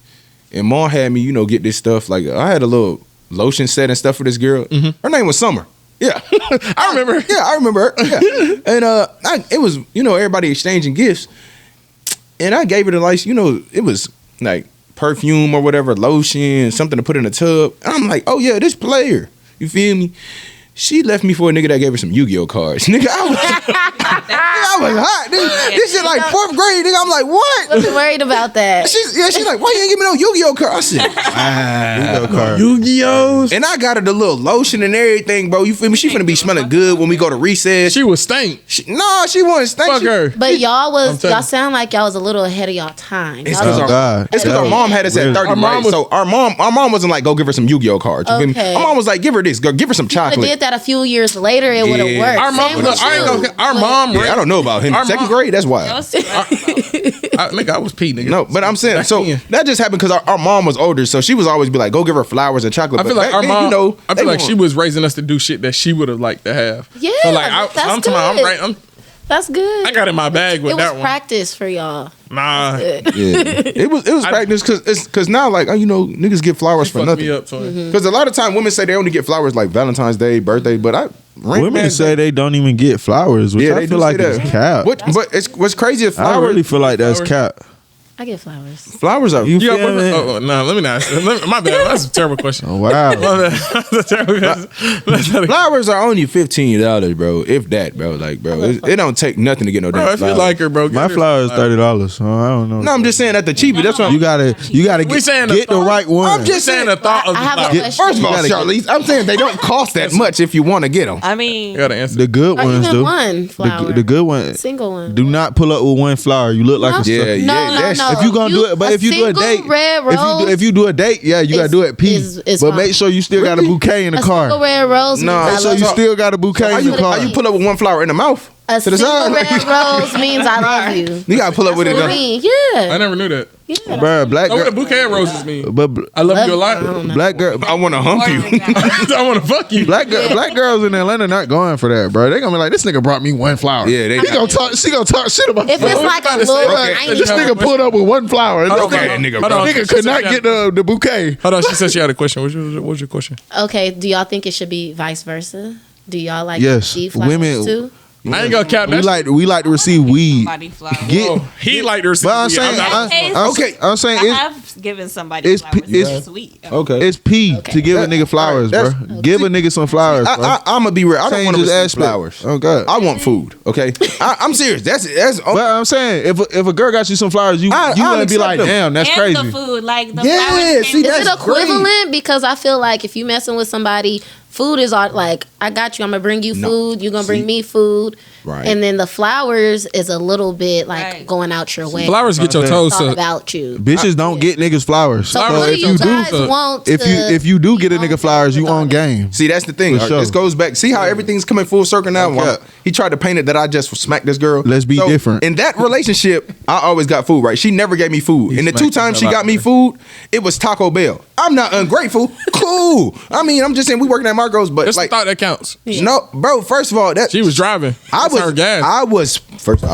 and Mom had me, get this stuff. Like I had a little lotion set and stuff for this girl. Mm-hmm. Her name was Summer. Yeah, I remember. Yeah, I remember her. Yeah. And it was everybody exchanging gifts, and I gave her the it was like perfume or whatever, lotion, something to put in a tub. And I'm like, oh yeah, this player. You feel me? She left me for a nigga that gave her some Yu-Gi-Oh cards. Nigga, I was hot. This shit like 4th grade. Nigga, I'm like, what? Wasn't worried about that. She's like, why you ain't give me no Yu-Gi-Oh card? I said, Yu-Gi-Oh card. Yu-Gi-Ohs. and I got her the little lotion and everything, bro. You feel me? She finna be smelling good when we go to recess. She was stank. She wasn't stank. Fuck her. But y'all sound like y'all was a little ahead of y'all time. It's because our mom had us at 30, right? So our mom wasn't like, go give her some Yu-Gi-Oh cards. You feel me? Our mom was like, give her this. Go give her some chocolate. Did that a few years later, it would have worked. Our mom, I don't know about him. Second grade, that's wild. Nigga, I was P, nigga. No, but I'm saying, so that just happened because our mom was older, so she was always be like, go give her flowers and chocolate. I feel like our mom, I feel like she was raising us to do shit that she would have liked to have. Yeah, so like, that's good. That's good. I got in my bag with that one. It was practice for y'all. Nah. Yeah. It was practice because now, like, niggas get flowers for nothing. Because a lot of time women say they only get flowers like Valentine's Day, birthday, but women say they don't even get flowers, which I feel like it's cap. But what's crazy is flowers. I really feel like that's cap. I get flowers. Flowers are. You feel me? Oh, no, let me not. My bad. That's a terrible question. Oh, wow. That's a terrible question. Flowers are only $15, bro. If that, bro. Like, bro, it don't take nothing to get no damn Bro, if you like her, bro. My flowers $30, so I don't know. No, I'm just saying at the cheapest. That's what you gotta get the right one. I'm just saying the thought of the flowers. First of all, Charlize, I'm saying they don't cost that much if you want to get them. I mean, You gotta answer. The good ones, even do. one flower. The good one. Single one. Do not pull up with one flower. You look like a sucker. No. If you gonna do it, but if you do a date, red rose, if you do a date, yeah, you gotta do it P. But make sure you still got a bouquet in the car. single red rose. Make sure you still got a bouquet in the car. How you pull up with one flower in the mouth? A to the single side? red rose means I love you. You gotta pull up with it. That's what it means. Yeah. I never knew that. Bro, black Know what a girl. bouquet of roses mean? But I love you a lot. black girl. I want to hump you. I want to fuck you. Black girls in Atlanta not going for that, bro. They gonna be like, this nigga brought me one flower. Yeah, they. She gonna talk shit about. If it's like a little, This nigga pulled up with one flower. Okay, nigga, bro. Nigga could not get the bouquet. Hold on, she said she had a question. What was your question? Okay, do y'all think it should be vice versa? Do y'all like Yes, receive flowers women- too? I ain't gonna cap that. We like to receive weed. somebody flowers. He like to receive. But I'm saying, I'm saying I it's have given somebody it's- flowers. it's- It's sweet. it's P to give a nigga flowers, bro. Give a nigga some flowers, bro. I'm gonna be real. I don't want to Change his receive aspect. flowers. Oh God. I want food. Okay, I'm serious. That's. But I'm saying, if a girl got you some flowers, you I'll wouldn't be accept like, them. damn, that's and crazy. the food, like the Yeah, flowers. see, Is that's it equivalent? Because I feel like if you messing with somebody, food is all like I got you. I'm gonna bring you No. food. You're gonna bring See? me food. Right. And then the flowers is a little bit like going out your way. Flowers get your toes It's all sucked. about you. Bitches don't get niggas flowers. So Flowers what do if you you do, guys so- want? if you do get a nigga flowers, you on game. See, that's the thing. For sure. This goes back. See how everything's coming full circle now? Okay. He tried to paint it that I just smacked this girl. Let's be different. In that relationship, I always got food, right? She never gave me food. He And the smacked 2 times the she hell got out me of her. food, it was Taco Bell. I'm not ungrateful. Cool. I mean, I'm just saying we working at Marco's, but That's like, the thought that counts. no, bro. First of all, that She was driving. I That's was, her gas. I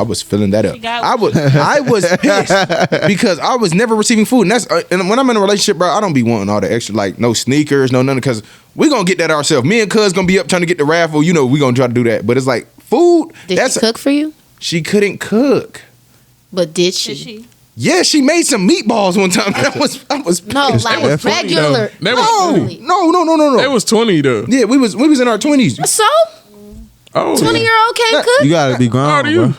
was filling that up. got- I was pissed because I was never receiving food, and that's and when I'm in a relationship, bro, I don't be wanting all the extra, like no sneakers, no nothing, because we gonna get that ourselves. Me and Cuz gonna be up trying to get the raffle, you know, we gonna try to do that. But it's like food. Did she cook for you? She couldn't cook. But did she? Did she? Yeah, she made some meatballs one time. I was No, pissed. like was funny, regular. though. They was No. It was 20 though. Yeah, we was in our 20s. So Oh, 20-year-old can't cook. You gotta be How grown, old are you? bro.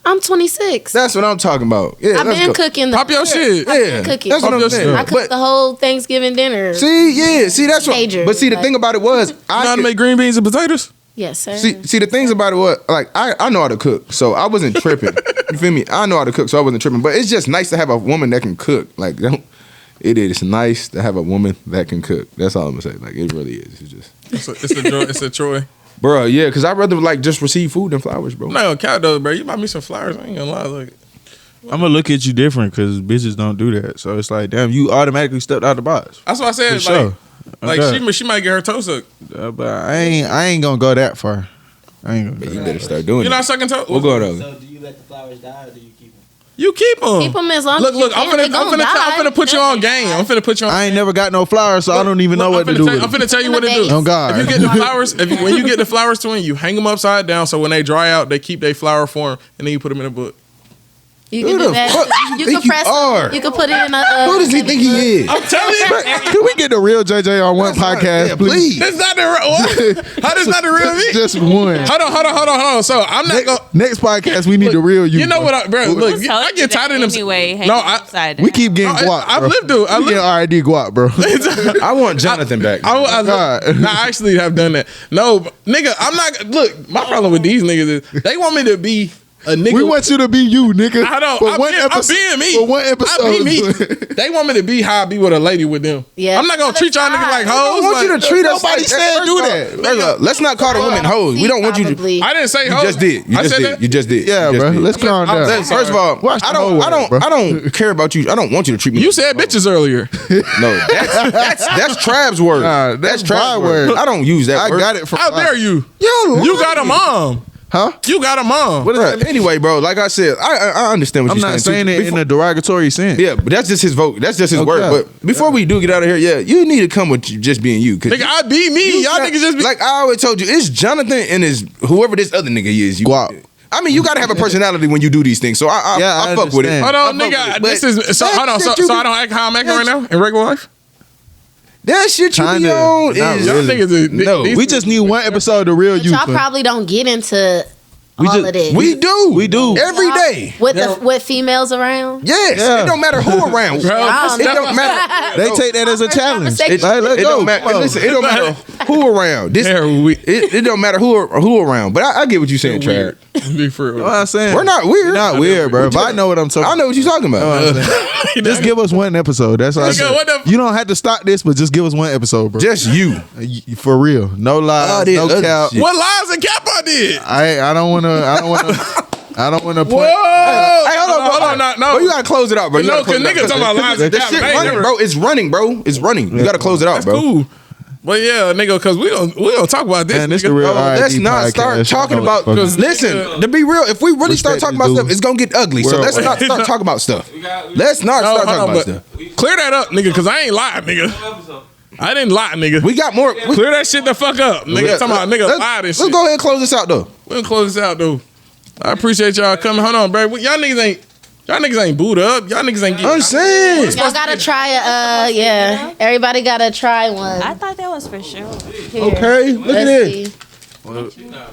I'm 26. That's what I'm talking about. Yeah, I've let's been go. cooking. Pop your shit. Yeah, cooking. that's what Pop I'm your saying. shit. I cooked the whole Thanksgiving dinner. See, that's what. Major, But see, the like- thing about it was, You know how to could- make green beans and potatoes? Yes, sir. See, the things about it was like I know how to cook, so I wasn't tripping. You feel me? I know how to cook, so I wasn't tripping. But it's just nice to have a woman that can cook. Like, it is nice to have a woman that can cook. That's all I'm gonna say. Like, it really is. It's just, It's a joy. It's a Troy. bro. Yeah, because I'd rather like just receive food than flowers, bro. I'm not gonna count though, bro. You buy me some flowers. I ain't gonna lie. Look, I'm gonna look at you different because bitches don't do that. So it's like, damn, you automatically stepped out the box. that's what I said. For Like, sure. like Okay. she might get her toe sucked. But I ain't gonna go that far. I ain't gonna go You that better start doing You're it. not sucking toe. We'll go though. So do you let the flowers die or do you keep them? You keep them. Keep them as long Look, as you look. I'm can. They finna die. put you on game. I'm finna put you on. I ain't never got no flowers, so I don't even know what to do with I'm it. finna tell you what to do. Oh, God. If you get the flowers, when you get the flowers to him, you hang them upside down so when they dry out, they keep their flower form, and then you put them in a book. You can Who do the that. fuck You think can press. you are? You can put it in a. Who does he think he is? I'm telling you, Can we get the real JJ on one podcast, Yeah, please? that's not the real. What? How that's not the real me? Just one. Hold on. So I'm not gonna. Next podcast, we need the real you. You know what, bro? Look, Just I told get you tired of that them. anyway. No, upside We keep getting No, guap. I've bro. lived through- I've We getting RID guap, bro. I want Jonathan back. I actually have done that. No, nigga, I'm not. Look, my problem with these niggas is they want me to be a nigga. We want you to be you, nigga. I don't. For I'm one being, episode, I'm being me. For one episode. I be me. They want me to be how I be with a lady with them. Yeah. I'm not gonna treat y'all niggas like I hoes. want you like- to treat us Nobody like said first do of all- that. first of all, let's not call the women hoes. We don't want you to. Probably. I didn't say You hoes. just did. You I just said did. that. You just did. Yeah, You just bro. did. Let's calm I'm down. saying- First of all, Watch the I whole don't word, bro. care about you. I don't want you to treat me. You like said a hoe. bitches earlier. No, that's Trab's word. Nah, that's Trab's my word. I don't use that I word. got it from. How dare you? Yo, You got a mom. Huh? You got a mom. What is that? Anyway, bro, like I said, I understand what I'm you're not saying. saying it in a derogatory sense. Yeah, but that's just his vote. That's just his Okay. word. But before we do get out of here, yeah, you need to come with just being you. Nigga, I be me. Y'all niggas just be. like I always told you, it's Jonathan and his whoever this other nigga is. You, Guap. I mean, you gotta have a personality when you do these things. So I fuck with it. understand. Hold on, I fuck nigga. with it. This But is so. that Hold on. shit So you I be- don't act how I'm acting right now in regular life. That shit you be Kinda, on not is Y'all really. niggas is No. these- We just need one episode of the real But you. y'all fam. probably don't get into all just- of this. we do every Y'all- day. with females around. Yes, Yeah. it don't matter who around. Bro, I It don't matter. They take that as a challenge. It- Like, let's It go. don't matter. Come on. Listen, it don't matter who around. This They're weird. it don't matter who around. But I get what you're saying, Trav. Weird. Be for real. You know what I'm saying? We're not weird. You're not weird, bro. If I know what I'm talking I know what you're talking about. just give us one episode. That's all I Nigga, said. what the- You don't have to stop this, but just give us one episode, bro. Just you. For real. No lies, All this no other cap. shit. What lies and cap I did? I don't wanna Whoa! point. Hey, hold on, hold on, no. Bro, you gotta close it out, bro. You No, gotta close cause it out. niggas talking about lies and That cap. shit I ain't running, never- bro. It's running, bro. It's running. You gotta close it out, That's bro. cool. But yeah, nigga, cause we gonna talk about this. Man, this nigga. the real Bro, RID let's not podcast. start talking about. Motherfucker. Listen, to be real, if we really start Respekt talking Is about Due. stuff, it's gonna get ugly. So let's not start talking about stuff. Let's not No, start hold talking on, about but stuff. clear that up, nigga, cause I ain't lying, nigga. I didn't lie, nigga. We got more. Clear that shit the fuck up, nigga. Yeah, Talking about nigga let's- lied and Let's shit. go ahead and close this out, though. We'll close this out, though. I appreciate y'all coming. Hold on, bro. Y'all niggas ain't booed up. Y'all niggas ain't getting. I'm saying. Y'all gotta try yeah. Everybody gotta try one. I thought that was for sure. Okay, look at Let's this. see.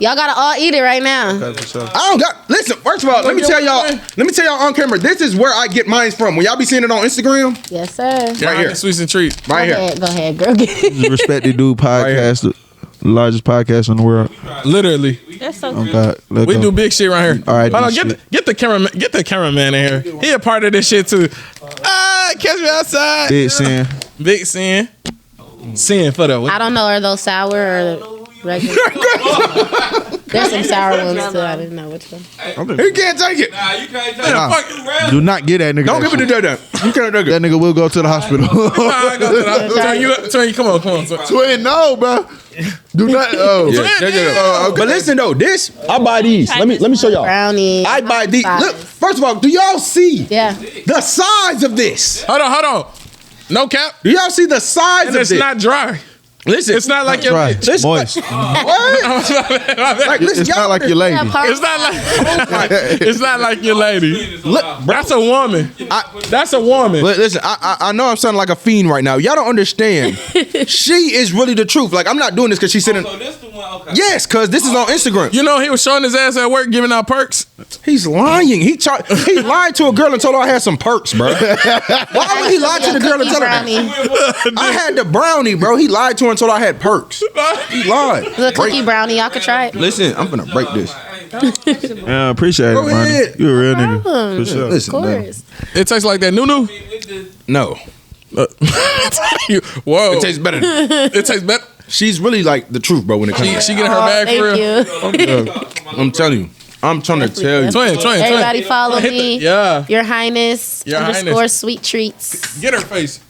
Y'all gotta all eat it right now. I don't got. Listen, first of all, let me tell y'all. Let me tell y'all on camera. This is where I get mine from. When y'all be seeing it on Instagram, Yes, sir. right here, Sweets and treats. right here. Go ahead, girl. Get it. Respekt Is Due podcast. Largest podcast in the world. Literally. That's so Oh true. God. Let's We go. do big shit right here. All right, Hold on, shit. get the cameraman in here. He a part of this shit too. Catch me outside. Big sin. Big sin. Sin for the I don't know. Are those sour or regular? There's some sour ones too. I didn't know which one. He can't take it. Nah, you can't take Nah. it. Do not get that nigga. Don't that give it to shit. that. You can't take it. That nigga will go to the hospital. Twin, come on. Twin, no, bro. Do not. Oh, Yeah. But listen though, this I buy these. Let me show y'all. Brownie. I buy these. Size. Look, first of all, do y'all see Yeah. the size of this? Hold on. No cap. Do y'all see the size And of it's this? not dry. Listen, It's not like your right. bitch. Listen, Moist. what? Like, listen, It's y'all not like your lady. Yeah, It's not like it's not like your lady. Look, That's a woman. That's a woman. Listen, I know I'm sounding like a fiend right now. Y'all don't understand. She is really the truth. Like, I'm not doing this because she's sitting. So this the one, okay. Yes, because this is on Instagram. You know he was showing his ass at work giving out perks. He's lying. He lied to a girl and told her I had some perks, bro. Why would he lie to the girl and tell her that? brownie. I had the brownie, bro. He lied to her and told her I had perks. He lied. The cookie brownie. Y'all could try it. Listen, I'm gonna break this. Yeah, appreciate Go it, man. ahead. You a real nigga. For sure. Of Listen, man. course. It tastes like that Nunu. No, Whoa. it tastes better. It tastes better. She's really like the truth, bro. When it comes, She getting her bag Thank for real. you. I'm telling you. I'm trying to tell you. Twin. Everybody follow Hit the- me. yeah. Your Highness Your _ Highness. sweet treats. Get her face.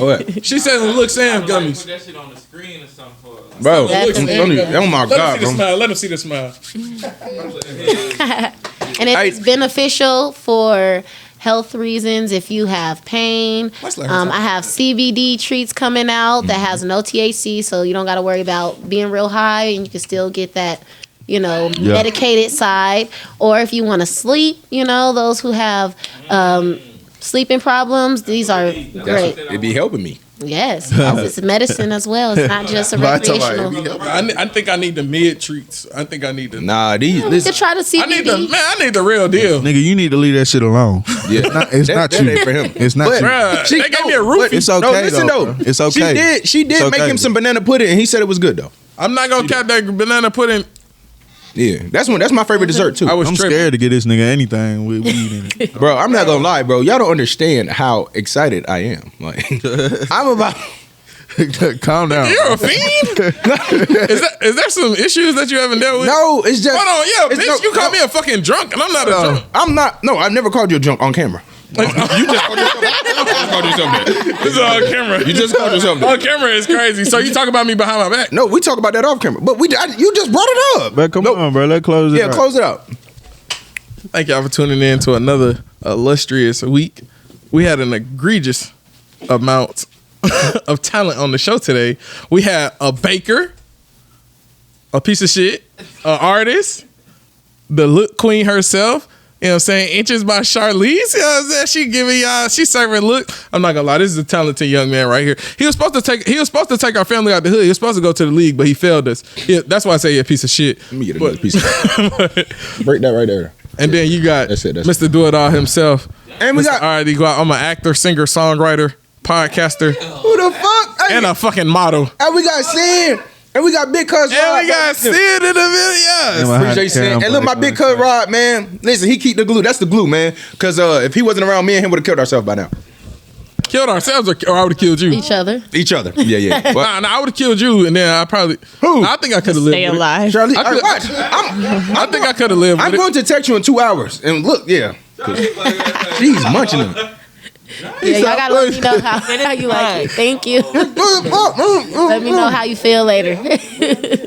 Oh, what? She says it looks Sam Put gummies. that shit on the screen or something for us. Bro, That's I'm it. telling you. Oh my God, bro. Let him see the smile. And it's beneficial for health reasons. If you have pain, Let's let her talk. I have CBD treats coming out that has no THC, so you don't got to worry about being real high, and you can still get that, medicated side. Or if you want to sleep, those who have sleeping problems, these are great. It be helping me. Yes, it's medicine as well. It's not just a recreational. I think I need the mid treats. I think I need the. Nah, these. You Listen, could try the CBD. I need the real deal. Nigga, you need to leave that shit alone. yeah, It's not that you. ain't for him. It's not But you. Bruh, she- they gave me no, a roofie. but- It's okay, No, listen though, though. bro. It's okay. She did It's make okay. him some banana pudding, and he said it was good though. I'm not gonna cap that banana pudding. Yeah, that's my favorite dessert too. I was I'm tripping. scared to get this nigga anything with weed in it. Bro, I'm not gonna lie, bro. Y'all don't understand how excited I am. Like, I'm about. Calm down. You're a fiend. Is there some issues that you haven't dealt with? No, it's just. Hold on, yeah, it's bitch. You called me a fucking drunk, and I'm not a drunk. I'm not. No, I've never called you a drunk on camera. You just called yourself that. This is on camera. You just called yourself that. On camera is crazy. So you talk about me behind my back. No, we talk about that off camera. But you just brought it up. But come on, bro. Let's close it Yeah, out. close it out. Thank y'all for tuning in to another illustrious week. We had an egregious amount of talent on the show today. We had a baker, a piece of shit, an artist, the look queen herself. You know what I'm saying? Inches by Charlize. You know what I'm saying? She giving y'all, she serving look. I'm not gonna lie, this is a talented young man right here. He was supposed to take our family out the hood. He was supposed to go to the league, but he failed us. Yeah, that's why I say he a piece of shit. Let me get another piece of break that right there. And then you got That's it. Mr. Do It All himself. And we got Alright, I'm an actor, singer, songwriter, podcaster, who the fuck? Hey, and a fucking model. and we got Sin. And we got Big Cuz And Rod. we got Sid in the video. Appreciate Sin. And look, my Big Cuz Rod, man. Listen, he keep the glue. That's the glue, man. Because if he wasn't around, me and him would have killed ourselves by now. Killed ourselves, or I would have killed you. Each other. Each other. Yeah. What? Nah, I would have killed you, and then I probably. Who? I think I could have lived. Stay with it. alive. Charlie, I could- watch. I think I could have lived. I'm with going to text you in 2 hours. And look, yeah. She's munching him. Yeah, y'all gotta let me know how you like it. Thank you. Let me know how you feel later.